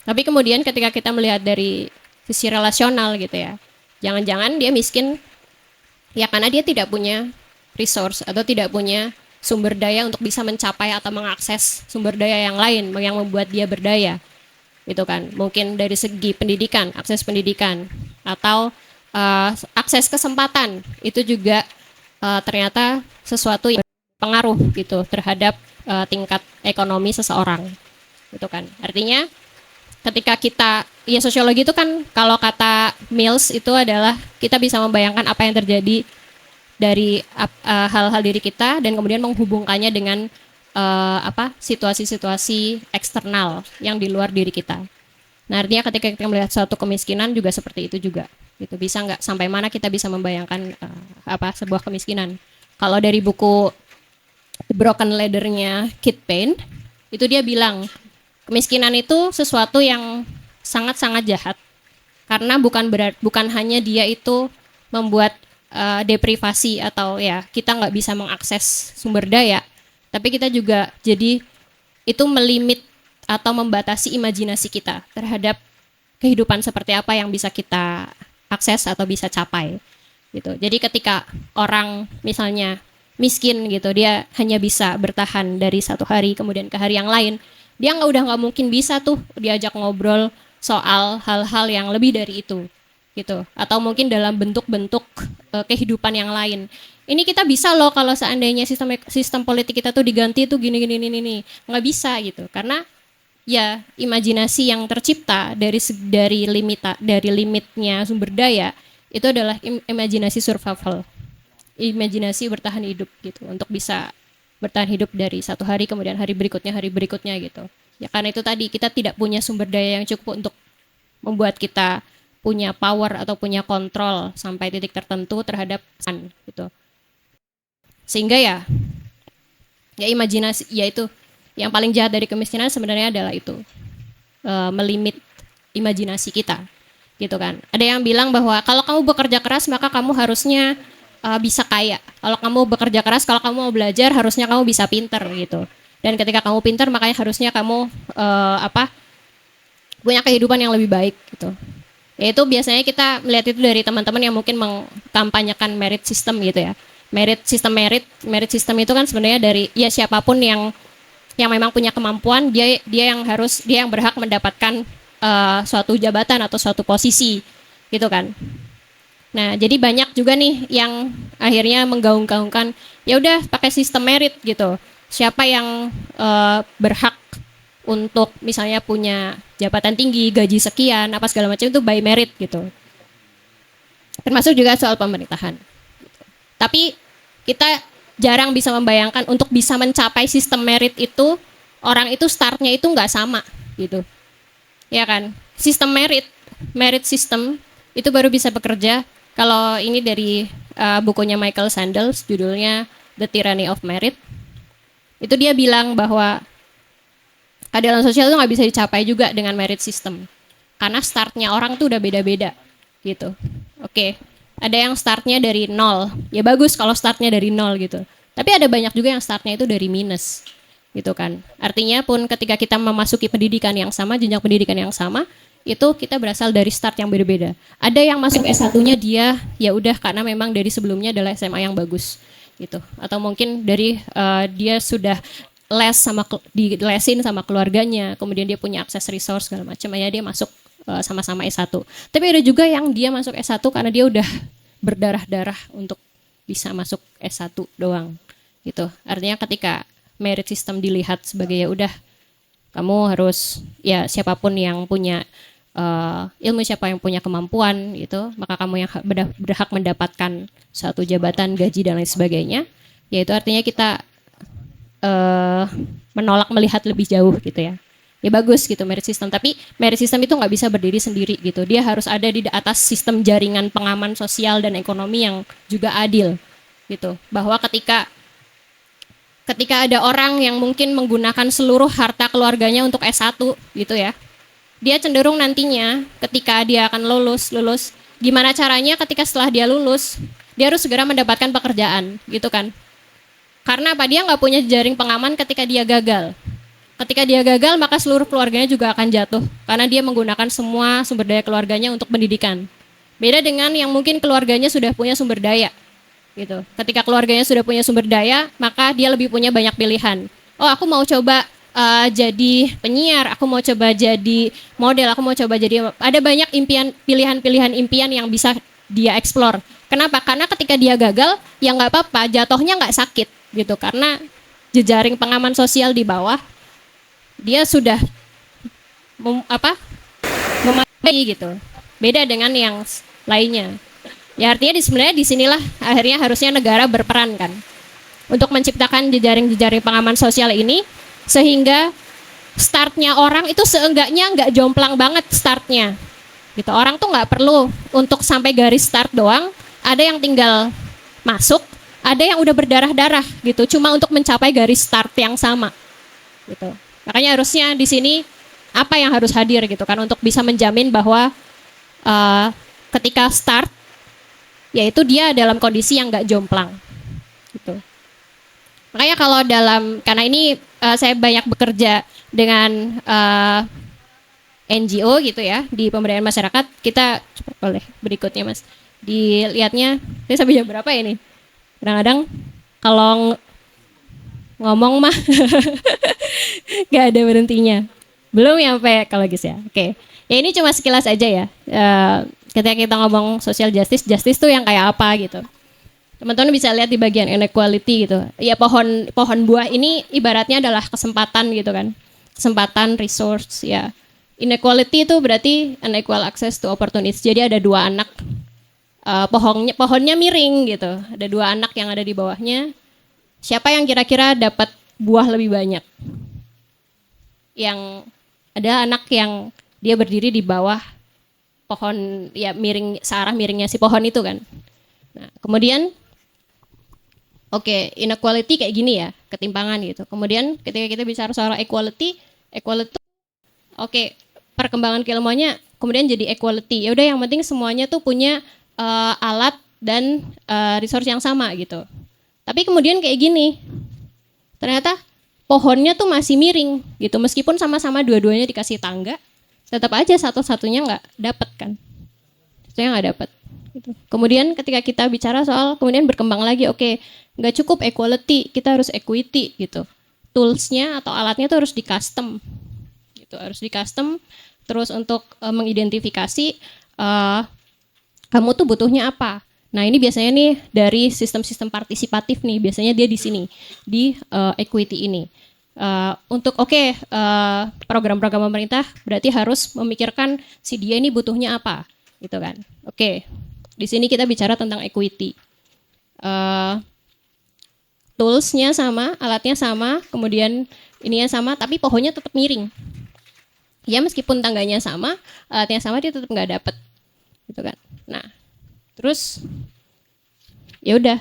Tapi kemudian ketika kita melihat dari sisi relasional gitu ya, jangan-jangan dia miskin ya karena dia tidak punya resource atau tidak punya sumber daya untuk bisa mencapai atau mengakses sumber daya yang lain yang membuat dia berdaya gitu kan. Mungkin dari segi pendidikan, akses pendidikan, atau akses kesempatan, itu juga ternyata sesuatu yang berpengaruh gitu terhadap tingkat ekonomi seseorang gitu kan. Artinya ketika sosiologi itu kan, kalau kata Mills itu adalah kita bisa membayangkan apa yang terjadi dari hal-hal diri kita dan kemudian menghubungkannya dengan situasi-situasi eksternal yang di luar diri kita. Nah, artinya ketika kita melihat suatu kemiskinan juga seperti itu juga. Gitu, bisa nggak sampai mana kita bisa membayangkan sebuah kemiskinan. Kalau dari buku The Broken Ladder-nya Kit Payne, itu dia bilang kemiskinan itu sesuatu yang sangat-sangat jahat, karena bukan hanya dia itu membuat deprivasi atau ya kita nggak bisa mengakses sumber daya, tapi kita juga jadi itu melimit atau membatasi imajinasi kita terhadap kehidupan seperti apa yang bisa kita akses atau bisa capai gitu. Jadi ketika orang misalnya miskin gitu, dia hanya bisa bertahan dari satu hari kemudian ke hari yang lain, dia udah nggak mungkin bisa tuh diajak ngobrol soal hal-hal yang lebih dari itu gitu, atau mungkin dalam bentuk-bentuk kehidupan yang lain. Ini kita bisa loh kalau seandainya sistem politik kita tuh diganti tuh gini nggak bisa gitu, karena ya imajinasi yang tercipta dari limitnya sumber daya itu adalah imajinasi survival, imajinasi bertahan hidup gitu, untuk bisa bertahan hidup dari satu hari kemudian hari berikutnya gitu. Ya karena itu tadi kita tidak punya sumber daya yang cukup untuk membuat kita punya power atau punya kontrol sampai titik tertentu terhadap gitu. Sehingga ya imajinasi, yaitu yang paling jahat dari kemiskinan sebenarnya adalah itu, melimit imajinasi kita gitu kan. Ada yang bilang bahwa kalau kamu bekerja keras maka kamu harusnya bisa kaya. Kalau kamu bekerja keras, kalau kamu mau belajar, harusnya kamu bisa pinter gitu. Dan ketika kamu pinter, makanya harusnya kamu punya kehidupan yang lebih baik gitu. Yaitu biasanya kita melihat itu dari teman-teman yang mungkin mengkampanyekan merit system gitu ya. Merit system itu kan sebenarnya dari ya siapapun yang memang punya kemampuan, dia yang berhak mendapatkan suatu jabatan atau suatu posisi gitu kan. Nah, jadi banyak juga nih yang akhirnya menggaung-gaungkan ya udah pakai sistem merit gitu. Siapa yang berhak untuk misalnya punya jabatan tinggi, gaji sekian, apa segala macam itu by merit gitu. Termasuk juga soal pemerintahan. Tapi kita jarang bisa membayangkan untuk bisa mencapai sistem merit itu, orang itu startnya itu nggak sama gitu. Ya kan? Sistem merit system itu baru bisa bekerja kalau ini dari bukunya Michael Sandels, judulnya The Tyranny of Merit. Itu dia bilang bahwa keadilan sosial itu nggak bisa dicapai juga dengan merit system. Karena startnya orang tuh udah beda-beda gitu. Oke. Ada yang startnya dari 0, ya bagus kalau startnya dari 0 gitu. Tapi ada banyak juga yang startnya itu dari minus, gitu kan. Artinya pun ketika kita memasuki pendidikan yang sama, jenjang pendidikan yang sama, itu kita berasal dari start yang berbeda. Ada yang masuk S1-nya dia ya udah karena memang dari sebelumnya adalah SMA yang bagus, gitu. Atau mungkin dari dia sudah dilesin sama keluarganya, kemudian dia punya akses resource segala macam, ya dia masuk sama-sama S1. Tapi ada juga yang dia masuk S1 karena dia udah berdarah-darah untuk bisa masuk S1 doang gitu. Artinya ketika merit system dilihat sebagai ya udah kamu harus ya siapapun yang punya ilmu, siapa yang punya kemampuan gitu, maka kamu yang berhak mendapatkan suatu jabatan, gaji dan lain sebagainya. Yaitu artinya kita menolak melihat lebih jauh gitu ya. Ya bagus gitu merit system, tapi merit system itu nggak bisa berdiri sendiri gitu. Dia harus ada di atas sistem jaringan pengaman sosial dan ekonomi yang juga adil gitu. Bahwa ketika ada orang yang mungkin menggunakan seluruh harta keluarganya untuk S1 gitu ya, dia cenderung nantinya ketika dia akan lulus, gimana caranya ketika setelah dia lulus, dia harus segera mendapatkan pekerjaan gitu kan. Karena apa? Dia nggak punya jaring pengaman ketika dia gagal. Ketika dia gagal, maka seluruh keluarganya juga akan jatuh. Karena dia menggunakan semua sumber daya keluarganya untuk pendidikan. Beda dengan yang mungkin keluarganya sudah punya sumber daya. Gitu. Ketika keluarganya sudah punya sumber daya, maka dia lebih punya banyak pilihan. Oh, aku mau coba jadi penyiar, aku mau coba jadi model, aku mau coba jadi... Ada banyak pilihan-pilihan impian yang bisa dia explore. Kenapa? Karena ketika dia gagal, ya nggak apa-apa, jatuhnya nggak sakit. Gitu. Karena jejaring pengaman sosial di bawah, dia sudah memadai gitu. Beda dengan yang lainnya. Ya artinya sebenarnya disinilah akhirnya harusnya negara berperan kan untuk menciptakan jejaring-jejaring pengaman sosial ini sehingga startnya orang itu seenggaknya nggak jomplang banget startnya. Gitu. Orang tuh nggak perlu untuk sampai garis start doang. Ada yang tinggal masuk, ada yang udah berdarah-darah gitu. Cuma untuk mencapai garis start yang sama. Gitu. Makanya harusnya di sini apa yang harus hadir gitu kan untuk bisa menjamin bahwa ketika start yaitu dia dalam kondisi yang nggak jomplang gitu. Makanya kalau karena ini saya banyak bekerja dengan NGO gitu ya di pemberdayaan masyarakat, kita boleh berikutnya Mas dilihatnya. Saya sampai jam berapa ya ini? Kadang-kadang kalau ngomong mah gak ada berhentinya. Belum nyampe kalau gitu ya. Oke. Ya ini cuma sekilas aja ya. Ketika kita ngomong social justice tuh yang kayak apa gitu. Teman-teman bisa lihat di bagian inequality gitu. Ya pohon buah ini ibaratnya adalah kesempatan gitu kan. Kesempatan, resource ya. Inequality itu berarti unequal access to opportunities. Jadi ada dua anak pohonnya miring gitu. Ada dua anak yang ada di bawahnya. Siapa yang kira-kira dapat buah lebih banyak? Yang ada anak yang dia berdiri di bawah pohon ya miring, searah miringnya si pohon itu kan. Nah, kemudian inequality kayak gini ya, ketimpangan gitu. Kemudian ketika kita bicara soal equality perkembangan keilmuannya kemudian jadi equality. Ya udah yang penting semuanya tuh punya alat dan resource yang sama gitu. Tapi kemudian kayak gini, ternyata pohonnya tuh masih miring gitu. Meskipun sama-sama dua-duanya dikasih tangga, tetap aja satu-satunya nggak dapat kan, satunya nggak dapat. Gitu. Kemudian ketika kita bicara soal kemudian berkembang lagi, oke, nggak cukup equality, kita harus equity gitu. Toolsnya atau alatnya tuh harus di custom, gitu, harus di custom. Terus untuk mengidentifikasi kamu tuh butuhnya apa. Nah ini biasanya nih dari sistem-sistem partisipatif nih, biasanya dia di sini di equity ini. Untuk program-program pemerintah berarti harus memikirkan si dia ini butuhnya apa, gitu kan. Oke, di sini kita bicara tentang equity. Toolsnya sama, alatnya sama, kemudian ininya sama, tapi pohonnya tetap miring. Ya meskipun tangganya sama, alatnya sama, dia tetap nggak dapet, gitu kan. Nah, terus ya udah,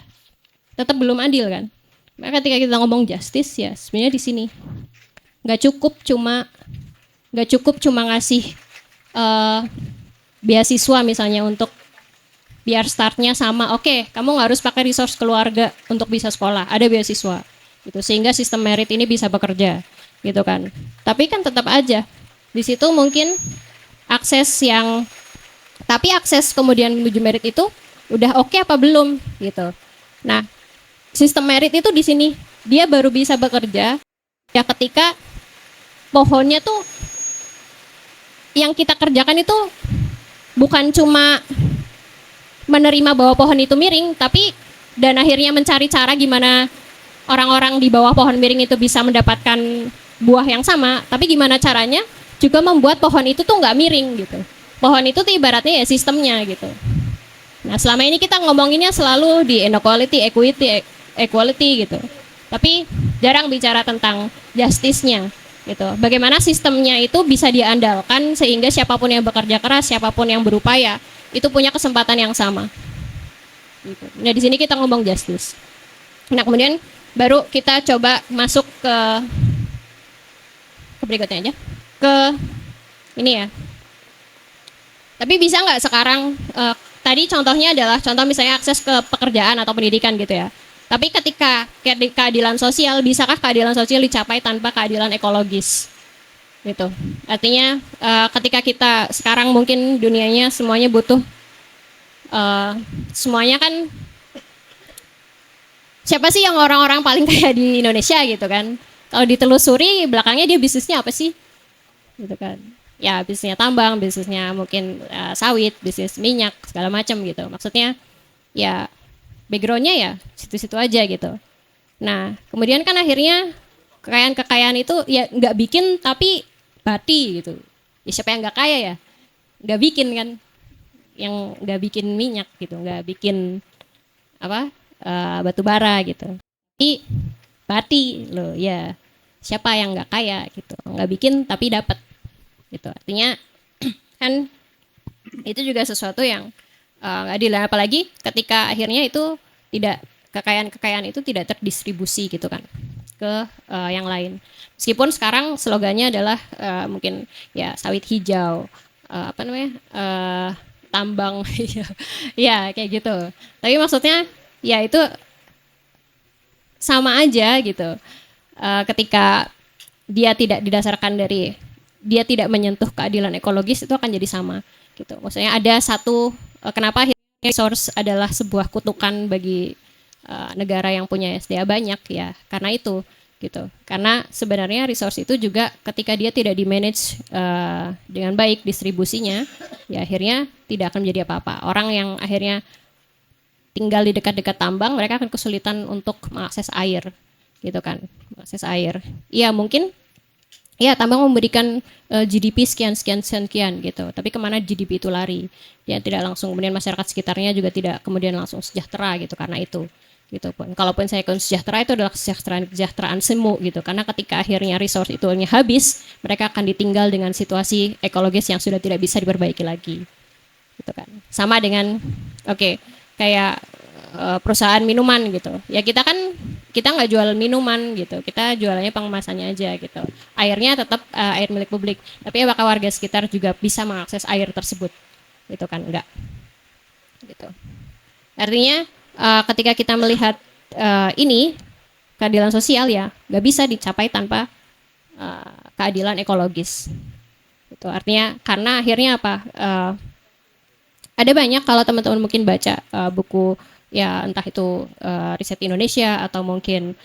tetap belum adil kan. Maka ketika kita ngomong justice ya sebenarnya di sini nggak cukup cuma ngasih beasiswa misalnya untuk biar startnya sama. Oke, kamu nggak harus pakai resource keluarga untuk bisa sekolah, ada beasiswa gitu, sehingga sistem merit ini bisa bekerja gitu kan. Tapi kan tetap aja di situ mungkin akses kemudian menuju merit itu udah oke apa belum gitu. Nah, sistem merit itu di sini dia baru bisa bekerja ya ketika pohonnya tuh yang kita kerjakan itu bukan cuma menerima bahwa pohon itu miring, tapi dan akhirnya mencari cara gimana orang-orang di bawah pohon miring itu bisa mendapatkan buah yang sama, tapi gimana caranya juga membuat pohon itu tuh nggak miring gitu. Pohon itu tuh ibaratnya ya sistemnya gitu. Nah selama ini kita ngomonginnya selalu di inequality, equality gitu. Tapi jarang bicara tentang justice-nya gitu. Bagaimana sistemnya itu bisa diandalkan sehingga siapapun yang bekerja keras, siapapun yang berupaya itu punya kesempatan yang sama. Gitu. Nah di sini kita ngomong justice. Nah kemudian baru kita coba masuk ke berikutnya aja. Ke ini ya. Tapi bisa nggak sekarang tadi contohnya adalah contoh misalnya akses ke pekerjaan atau pendidikan gitu ya. Tapi ketika keadilan sosial, bisakah keadilan sosial dicapai tanpa keadilan ekologis? Gitu. Artinya ketika kita sekarang mungkin dunianya semuanya butuh semuanya kan siapa sih yang orang-orang paling kaya di Indonesia gitu kan? Kalau ditelusuri belakangnya dia bisnisnya apa sih? Gitu kan. Ya bisnisnya tambang, bisnisnya mungkin sawit, bisnis minyak segala macam gitu. Maksudnya ya backgroundnya ya situ-situ aja gitu. Nah kemudian kan akhirnya kekayaan itu ya nggak bikin tapi bati gitu. Ya siapa yang nggak kaya ya? Nggak bikin kan? Yang nggak bikin minyak gitu, nggak bikin apa batu bara gitu. Tapi bati loh ya. Siapa yang nggak kaya gitu? Nggak bikin tapi dapat gitu. Artinya kan itu juga sesuatu yang nggak adil. Apalagi ketika akhirnya itu kekayaan itu tidak terdistribusi gitu kan ke yang lain. Meskipun sekarang slogannya adalah mungkin ya sawit hijau, tambang, ya kayak gitu. Tapi maksudnya ya itu sama aja gitu. Ketika dia tidak didasarkan dari dia tidak menyentuh keadilan ekologis itu akan jadi sama gitu. Maksudnya ada satu kenapa resource adalah sebuah kutukan bagi negara yang punya SDA banyak ya karena itu gitu. Karena sebenarnya resource itu juga ketika dia tidak di-manage dengan baik distribusinya, ya akhirnya tidak akan menjadi apa-apa. Orang yang akhirnya tinggal di dekat-dekat tambang, mereka akan kesulitan untuk mengakses air, gitu kan, mengakses air. Iya mungkin, ya tambang memberikan GDP sekian gitu. Tapi kemana GDP itu lari? Ya tidak langsung. Kemudian masyarakat sekitarnya juga tidak kemudian langsung sejahtera gitu karena itu. Gitu pun. Kalaupun saya sejahtera itu adalah kesejahteraan semu gitu. Karena ketika akhirnya resource itu habis, mereka akan ditinggal dengan situasi ekologis yang sudah tidak bisa diperbaiki lagi. Gitu kan. Sama dengan kayak perusahaan minuman gitu. Ya kita nggak jual minuman gitu. Kita jualannya pengemasannya aja gitu. Airnya tetap air milik publik. Tapi apakah warga sekitar juga bisa mengakses air tersebut? Gitu kan enggak. Gitu. Artinya ketika kita melihat ini keadilan sosial ya nggak bisa dicapai tanpa keadilan ekologis Itu artinya karena akhirnya apa? Ada banyak kalau teman-teman mungkin baca buku ya entah itu riset Indonesia atau mungkin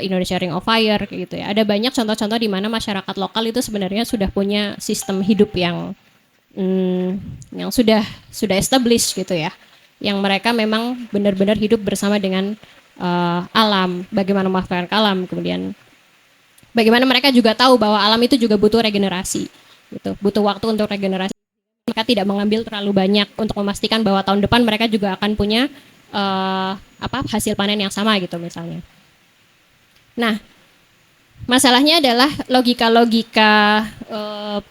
Indonesia Ring of Fire kayak gitu ya. Ada banyak contoh-contoh di mana masyarakat lokal itu sebenarnya sudah punya sistem hidup yang sudah established gitu ya. Yang mereka memang benar-benar hidup bersama dengan alam, bagaimana memanfaatkan alam, kemudian bagaimana mereka juga tahu bahwa alam itu juga butuh regenerasi gitu, butuh waktu untuk regenerasi. Mereka tidak mengambil terlalu banyak untuk memastikan bahwa tahun depan mereka juga akan punya hasil panen yang sama gitu misalnya. Nah, masalahnya adalah logika-logika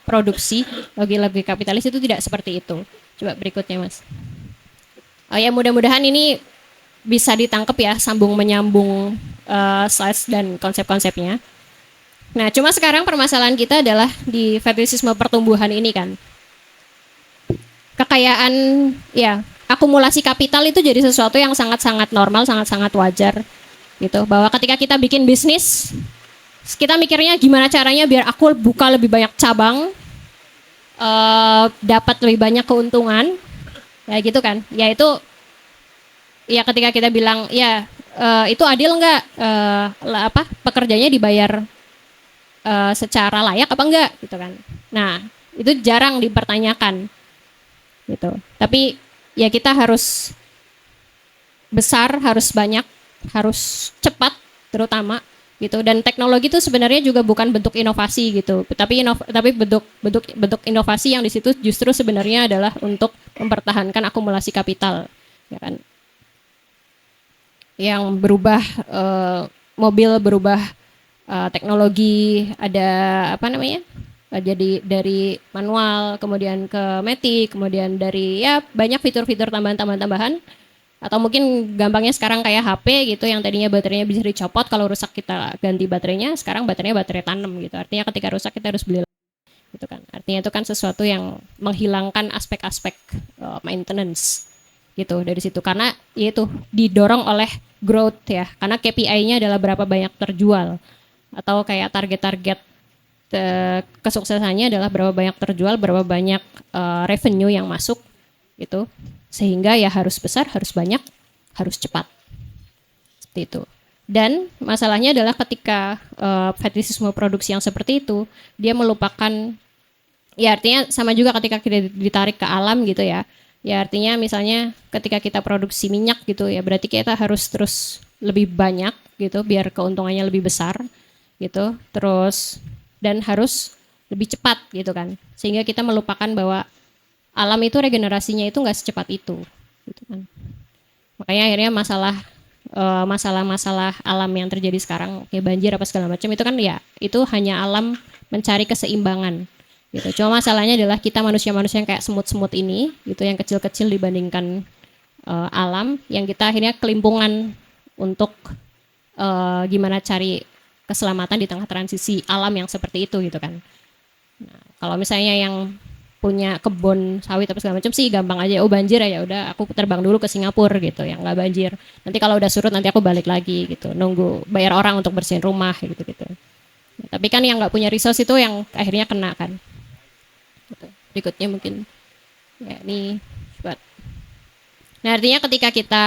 produksi, logika kapitalis itu tidak seperti itu. Coba berikutnya, Mas. Ya mudah-mudahan ini bisa ditangkap ya, sambung menyambung slides dan konsep-konsepnya. Nah, cuma sekarang permasalahan kita adalah di fetisisme pertumbuhan ini kan. Kekayaan, ya, akumulasi kapital itu jadi sesuatu yang sangat-sangat normal, sangat-sangat wajar gitu. Bahwa ketika kita bikin bisnis, kita mikirnya gimana caranya biar aku buka lebih banyak cabang, dapat lebih banyak keuntungan, ya gitu kan. Ya itu, ya ketika kita bilang, ya itu adil nggak, pekerjanya dibayar secara layak apa enggak gitu kan. Nah, itu jarang dipertanyakan gitu. Tapi ya kita harus besar, harus banyak, harus cepat terutama gitu. Dan teknologi itu sebenarnya juga bukan bentuk inovasi gitu. Tapi bentuk inovasi yang di situ justru sebenarnya adalah untuk mempertahankan akumulasi kapital, ya kan. Yang berubah mobil berubah teknologi ada jadi dari manual kemudian ke matic, kemudian dari ya banyak fitur-fitur tambahan atau mungkin gampangnya sekarang kayak HP gitu yang tadinya baterainya bisa dicopot, kalau rusak kita ganti baterainya, sekarang baterainya baterai tanam gitu. Artinya ketika rusak kita harus beli gitu kan. Artinya itu kan sesuatu yang menghilangkan aspek-aspek maintenance gitu dari situ, karena itu didorong oleh growth ya, karena KPI-nya adalah berapa banyak terjual, atau kayak target-target kesuksesannya adalah berapa banyak terjual, berapa banyak revenue yang masuk gitu, sehingga ya harus besar, harus banyak, harus cepat seperti itu. Dan masalahnya adalah ketika fetisisme produksi yang seperti itu, dia melupakan, ya artinya sama juga ketika kita ditarik ke alam gitu ya. Ya artinya misalnya ketika kita produksi minyak gitu ya, berarti kita harus terus lebih banyak gitu biar keuntungannya lebih besar gitu, terus dan harus lebih cepat gitu kan, sehingga kita melupakan bahwa alam itu regenerasinya itu nggak secepat itu gitu kan. Makanya akhirnya masalah alam yang terjadi sekarang kayak banjir apa segala macam itu kan ya itu hanya alam mencari keseimbangan gitu. Cuma masalahnya adalah kita manusia-manusia yang kayak semut-semut ini gitu, yang kecil-kecil dibandingkan alam, yang kita akhirnya kelimpungan untuk gimana cari keselamatan di tengah transisi alam yang seperti itu gitu kan. Nah, kalau misalnya yang punya kebun sawit apa segala macam sih gampang aja, oh banjir ya udah aku terbang dulu ke Singapura gitu yang nggak banjir, nanti kalau udah surut nanti aku balik lagi gitu, nunggu bayar orang untuk bersihin rumah gitu. Nah, tapi kan yang nggak punya resource itu yang akhirnya kena kan gitu. Berikutnya mungkin ya ini buat. Nah artinya ketika kita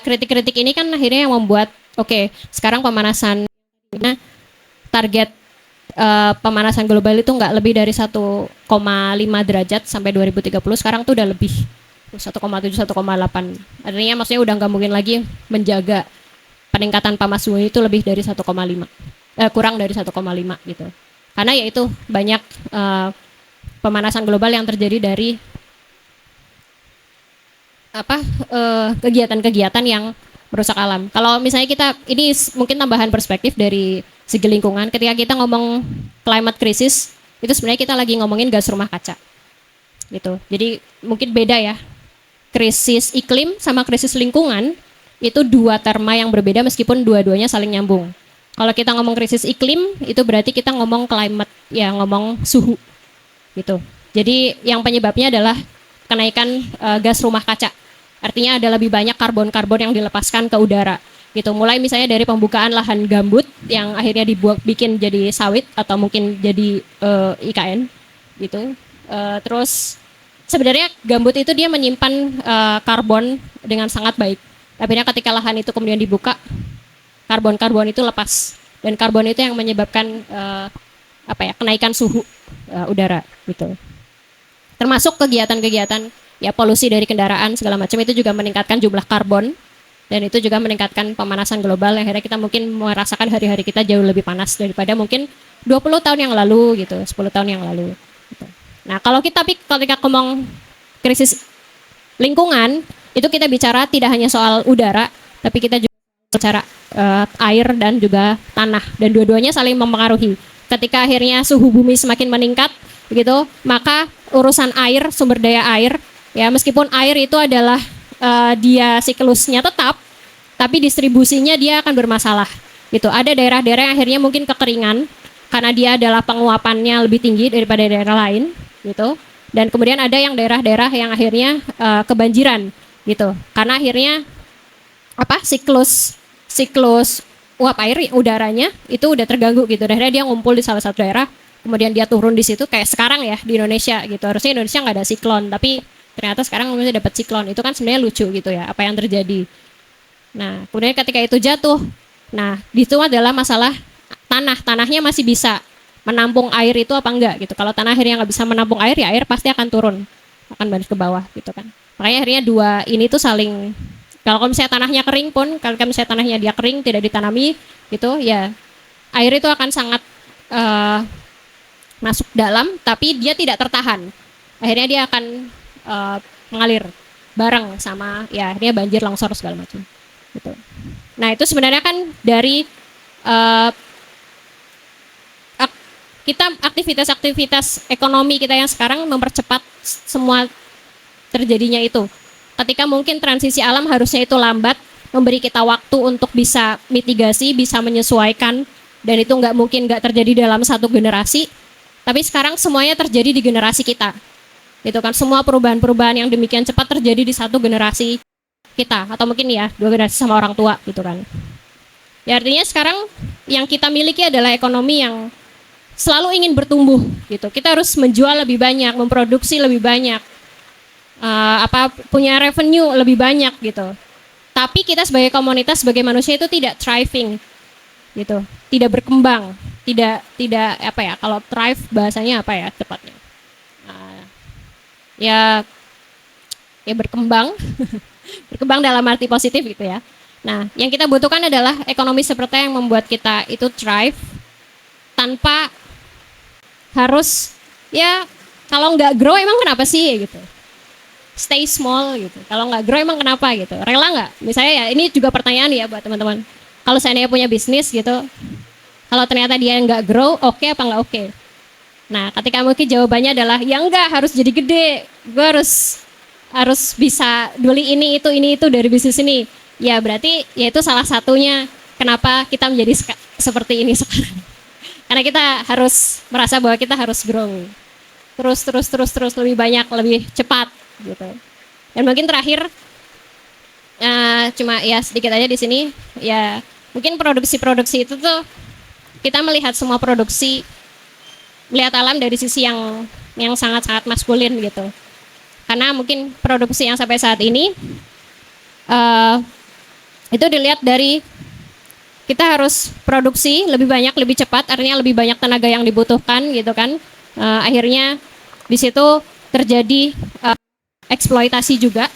kritik-kritik ini kan akhirnya yang membuat sekarang pemanasan, target pemanasan global itu nggak lebih dari 1,5 derajat sampai 2030, sekarang tuh udah lebih 1,7, 1,8. Artinya maksudnya udah nggak mungkin lagi menjaga peningkatan panas bumi itu lebih dari 1,5, kurang dari 1,5 gitu. Karena yaitu banyak pemanasan global yang terjadi dari kegiatan-kegiatan yang merusak alam. Kalau misalnya kita, ini mungkin tambahan perspektif dari segi lingkungan, ketika kita ngomong climate crisis, itu sebenarnya kita lagi ngomongin gas rumah kaca gitu. Jadi mungkin beda ya, krisis iklim sama krisis lingkungan itu dua terma yang berbeda meskipun dua-duanya saling nyambung. Kalau kita ngomong krisis iklim, itu berarti kita ngomong climate, ya ngomong suhu gitu. Jadi yang penyebabnya adalah kenaikan gas rumah kaca. Artinya ada lebih banyak karbon-karbon yang dilepaskan ke udara. gitu. Mulai misalnya dari pembukaan lahan gambut yang akhirnya bikin jadi sawit atau mungkin jadi IKN gitu. Terus sebenarnya gambut itu dia menyimpan karbon dengan sangat baik. Tapi ketika lahan itu kemudian dibuka, karbon itu lepas, dan karbon itu yang menyebabkan kenaikan suhu udara gitu. Termasuk kegiatan-kegiatan ya polusi dari kendaraan segala macam itu juga meningkatkan jumlah karbon. Dan itu juga meningkatkan pemanasan global. Akhirnya kita mungkin merasakan hari-hari kita jauh lebih panas daripada mungkin 20 tahun yang lalu gitu, 10 tahun yang lalu gitu. Nah, kalau kita ketika ngomong krisis lingkungan, itu kita bicara tidak hanya soal udara, tapi kita juga bicara air dan juga tanah, dan dua-duanya saling mempengaruhi. Ketika akhirnya suhu bumi semakin meningkat begitu, maka urusan air, sumber daya air ya, meskipun air itu adalah dia siklusnya tetap, tapi distribusinya dia akan bermasalah gitu. Ada daerah-daerah yang akhirnya mungkin kekeringan karena dia adalah penguapannya lebih tinggi daripada daerah lain gitu. Dan kemudian ada yang daerah-daerah yang akhirnya kebanjiran gitu, karena akhirnya siklus uap air udaranya itu udah terganggu gitu. Akhirnya dia ngumpul di salah satu daerah, kemudian dia turun di situ, kayak sekarang ya di Indonesia gitu. Harusnya Indonesia nggak ada siklon, tapi ternyata sekarang kita dapat siklon. Itu kan sebenarnya lucu gitu ya, apa yang terjadi. Nah, kemudian ketika itu jatuh, nah itu adalah masalah tanahnya masih bisa menampung air itu apa enggak gitu. Kalau tanah akhirnya nggak bisa menampung air, ya air pasti akan turun, akan balik ke bawah gitu kan. Makanya akhirnya dua ini tuh saling, kalau misalnya tanahnya kering pun, kalau misalnya tanahnya dia kering tidak ditanami gitu ya, air itu akan sangat masuk dalam, tapi dia tidak tertahan. Akhirnya dia akan mengalir bareng sama ya akhirnya banjir, longsor segala macam gitu. Nah, itu sebenarnya kan dari kita aktivitas ekonomi kita yang sekarang mempercepat semua terjadinya itu. Ketika mungkin transisi alam harusnya itu lambat, memberi kita waktu untuk bisa mitigasi, bisa menyesuaikan, dan itu nggak terjadi dalam satu generasi. Tapi sekarang semuanya terjadi di generasi kita. Gitu kan, semua perubahan-perubahan yang demikian cepat terjadi di satu generasi kita, atau mungkin ya 2 generasi sama orang tua gitu kan. Ya artinya sekarang yang kita miliki adalah ekonomi yang selalu ingin bertumbuh gitu. Kita harus menjual lebih banyak, memproduksi lebih banyak, punya revenue lebih banyak gitu. Tapi kita sebagai komunitas, sebagai manusia itu tidak thriving gitu, tidak berkembang, tidak kalau thrive bahasanya apa ya tepatnya? Ya berkembang berkembang dalam arti positif gitu ya. Nah, yang kita butuhkan adalah ekonomi seperti yang membuat kita itu thrive tanpa harus ya, kalau nggak grow emang kenapa sih gitu, stay small gitu. Kalau nggak grow emang kenapa gitu, rela nggak? Misalnya ya, ini juga pertanyaan ya buat teman-teman, kalau saya punya bisnis gitu, kalau ternyata dia nggak grow, oke apa nggak oke? Nah, ketika mungkin jawabannya adalah ya enggak, harus jadi gede, gue harus bisa beli ini itu dari bisnis ini. Ya berarti ya itu salah satunya kenapa kita menjadi seperti ini sekarang. Karena kita harus merasa bahwa kita harus grow terus lebih banyak, lebih cepat gitu. Dan mungkin terakhir cuma ya sedikit aja di sini ya, mungkin produksi itu tuh kita melihat semua produksi, melihat alam dari sisi yang sangat-sangat maskulin gitu. Karena mungkin produksi yang sampai saat ini itu dilihat dari kita harus produksi lebih banyak, lebih cepat, artinya lebih banyak tenaga yang dibutuhkan gitu kan. Akhirnya di situ terjadi eksploitasi juga,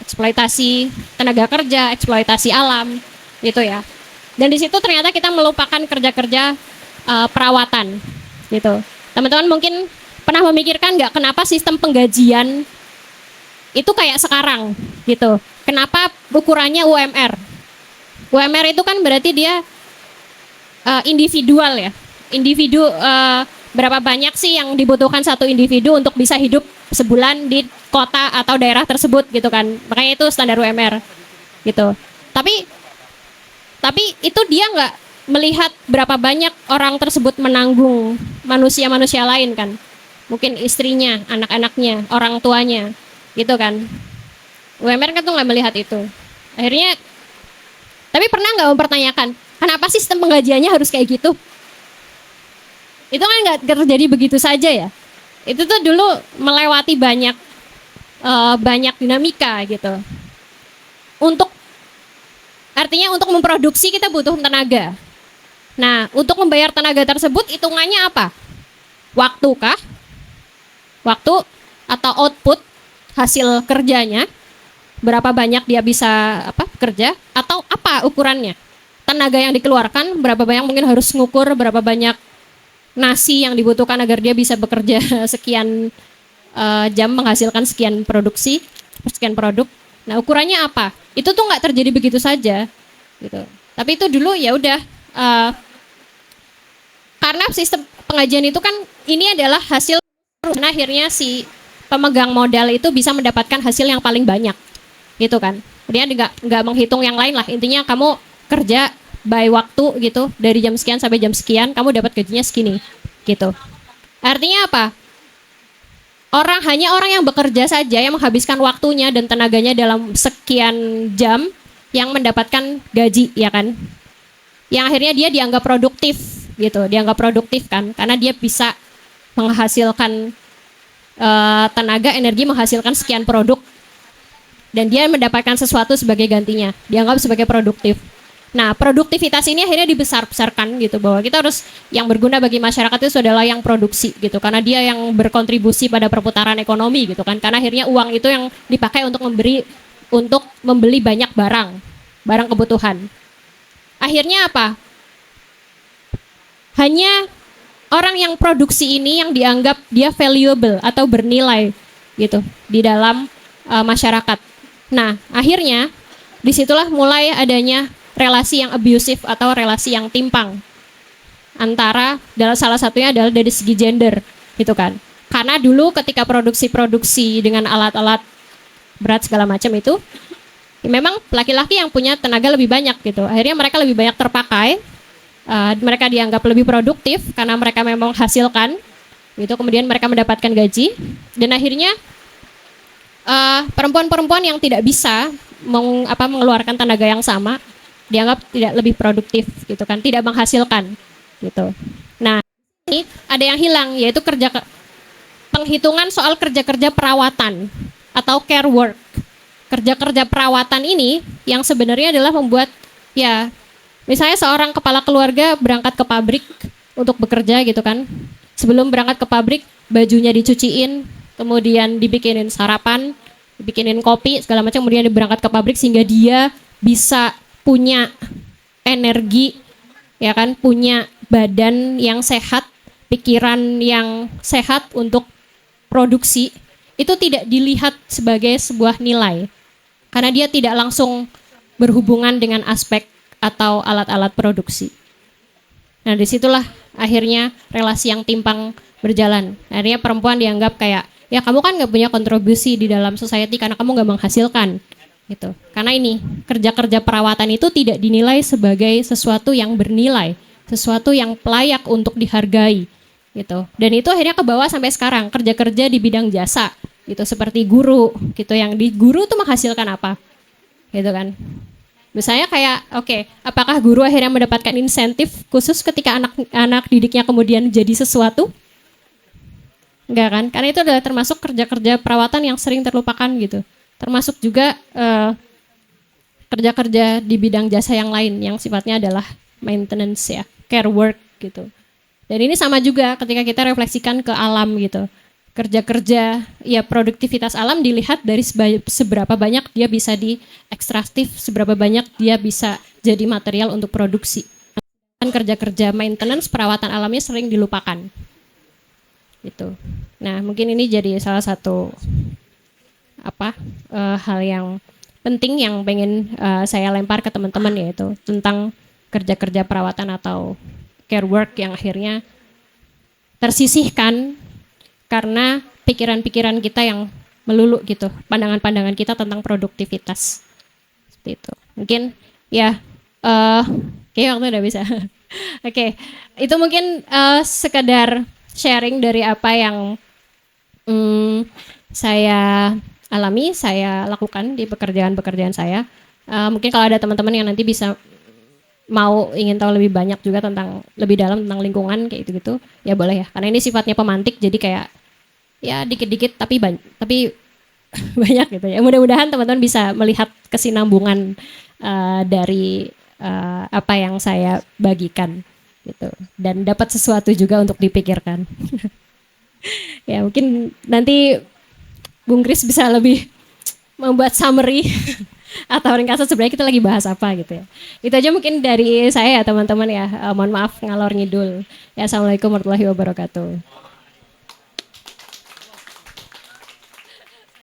eksploitasi tenaga kerja, eksploitasi alam gitu ya. Dan di situ ternyata kita melupakan kerja-kerja perawatan gitu. Teman-teman mungkin pernah memikirkan nggak kenapa sistem penggajian itu kayak sekarang gitu? Kenapa ukurannya UMR? UMR itu kan berarti dia individual ya. Individu berapa banyak sih yang dibutuhkan satu individu untuk bisa hidup sebulan di kota atau daerah tersebut gitu kan. Makanya itu standar UMR gitu. Tapi itu dia nggak melihat berapa banyak orang tersebut menanggung manusia-manusia lain kan. Mungkin istrinya, anak-anaknya, orang tuanya gitu kan. UMR kan tuh nggak melihat itu. Akhirnya Tapi pernah nggak mempertanyakan, kenapa sistem penggajiannya harus kayak gitu? Itu kan nggak terjadi begitu saja ya. Itu tuh dulu melewati banyak dinamika gitu. Artinya untuk memproduksi kita butuh tenaga. Nah, untuk membayar tenaga tersebut hitungannya apa? Waktu kah? Waktu atau output hasil kerjanya? Berapa banyak dia bisa kerja? Atau apa ukurannya? Tenaga yang dikeluarkan, berapa banyak mungkin harus ngukur berapa banyak nasi yang dibutuhkan agar dia bisa bekerja sekian jam menghasilkan sekian produk. Nah, ukurannya apa? Itu tuh nggak terjadi begitu saja, gitu. Tapi itu dulu ya udah. Karena sistem pengajian itu kan ini adalah hasil, nah akhirnya si pemegang modal itu bisa mendapatkan hasil yang paling banyak, gitu kan. Dia nggak menghitung yang lain lah. Intinya kamu kerja by waktu gitu, dari jam sekian sampai jam sekian, kamu dapat gajinya segini, gitu. Artinya apa? Hanya orang yang bekerja saja yang menghabiskan waktunya dan tenaganya dalam sekian jam yang mendapatkan gaji, ya kan? Yang akhirnya dia dianggap produktif gitu, kan, karena dia bisa menghasilkan tenaga, energi, menghasilkan sekian produk dan dia mendapatkan sesuatu sebagai gantinya, dianggap sebagai produktif. Nah, produktivitas ini akhirnya dibesar-besarkan gitu, bahwa kita harus yang berguna bagi masyarakat itu adalah yang produksi gitu, karena dia yang berkontribusi pada perputaran ekonomi gitu kan, karena akhirnya uang itu yang dipakai untuk membeli banyak barang kebutuhan. Akhirnya apa? Hanya orang yang produksi ini yang dianggap dia valuable atau bernilai gitu di dalam masyarakat. Nah, akhirnya disitulah mulai adanya relasi yang abusive atau relasi yang timpang antara, salah satunya adalah dari segi gender gitu kan. Karena dulu ketika produksi dengan alat-alat berat segala macam itu, memang laki-laki yang punya tenaga lebih banyak gitu. Akhirnya mereka lebih banyak terpakai, mereka dianggap lebih produktif karena mereka memang hasilkan gitu. Kemudian mereka mendapatkan gaji dan akhirnya perempuan-perempuan yang tidak bisa mengeluarkan tenaga yang sama dianggap tidak lebih produktif gitu kan, tidak menghasilkan gitu. Nah, ini ada yang hilang, yaitu penghitungan soal kerja-kerja perawatan atau care work. Kerja-kerja perawatan ini yang sebenarnya adalah membuat, ya misalnya seorang kepala keluarga berangkat ke pabrik untuk bekerja gitu kan, sebelum berangkat ke pabrik bajunya dicuciin, kemudian dibikinin sarapan, dibikinin kopi segala macam, kemudian berangkat ke pabrik sehingga dia bisa punya energi, ya kan, punya badan yang sehat, pikiran yang sehat untuk produksi. Itu tidak dilihat sebagai sebuah nilai karena dia tidak langsung berhubungan dengan aspek atau alat-alat produksi. Nah, disitulah akhirnya relasi yang timpang berjalan. Akhirnya perempuan dianggap kayak, ya kamu kan nggak punya kontribusi di dalam society karena kamu nggak menghasilkan gitu. Karena ini kerja-kerja perawatan itu tidak dinilai sebagai sesuatu yang bernilai, sesuatu yang layak untuk dihargai gitu. Dan itu akhirnya ke bawah sampai sekarang, kerja-kerja di bidang jasa gitu, seperti guru gitu, yang di guru tuh menghasilkan apa gitu kan. Misalnya kayak, apakah guru akhirnya mendapatkan insentif khusus ketika anak didiknya kemudian jadi sesuatu? Enggak kan? Karena itu adalah termasuk kerja-kerja perawatan yang sering terlupakan gitu. Termasuk juga kerja-kerja di bidang jasa yang lain yang sifatnya adalah maintenance ya, care work gitu. Dan ini sama juga ketika kita refleksikan ke alam gitu. Kerja-kerja, ya produktivitas alam dilihat dari seberapa banyak dia bisa diekstraktif, seberapa banyak dia bisa jadi material untuk produksi. Kerja-kerja maintenance, perawatan alamnya sering dilupakan. Gitu. Nah, mungkin ini jadi salah satu hal yang penting yang pengen saya lempar ke teman-teman, yaitu tentang kerja-kerja perawatan atau care work yang akhirnya tersisihkan karena pikiran-pikiran kita yang melulu gitu, pandangan-pandangan kita tentang produktivitas. Seperti itu. Mungkin ya kayaknya waktu udah bisa. Oke, itu mungkin sekedar sharing dari apa yang saya alami, saya lakukan di pekerjaan-pekerjaan saya. Mungkin kalau ada teman-teman yang nanti bisa mau ingin tahu lebih banyak juga tentang lebih dalam tentang lingkungan kayak gitu, ya boleh ya. Karena ini sifatnya pemantik, jadi kayak ya dikit-dikit tapi tapi banyak gitu ya. Mudah-mudahan teman-teman bisa melihat kesinambungan dari apa yang saya bagikan gitu, dan dapat sesuatu juga untuk dipikirkan. Ya mungkin nanti Bung Kris bisa lebih membuat summary atau ringkasan sebenarnya kita lagi bahas apa gitu ya. Itu aja mungkin dari saya ya teman-teman ya. Mohon maaf ngalor ngidul. Ya, assalamualaikum warahmatullahi wabarakatuh.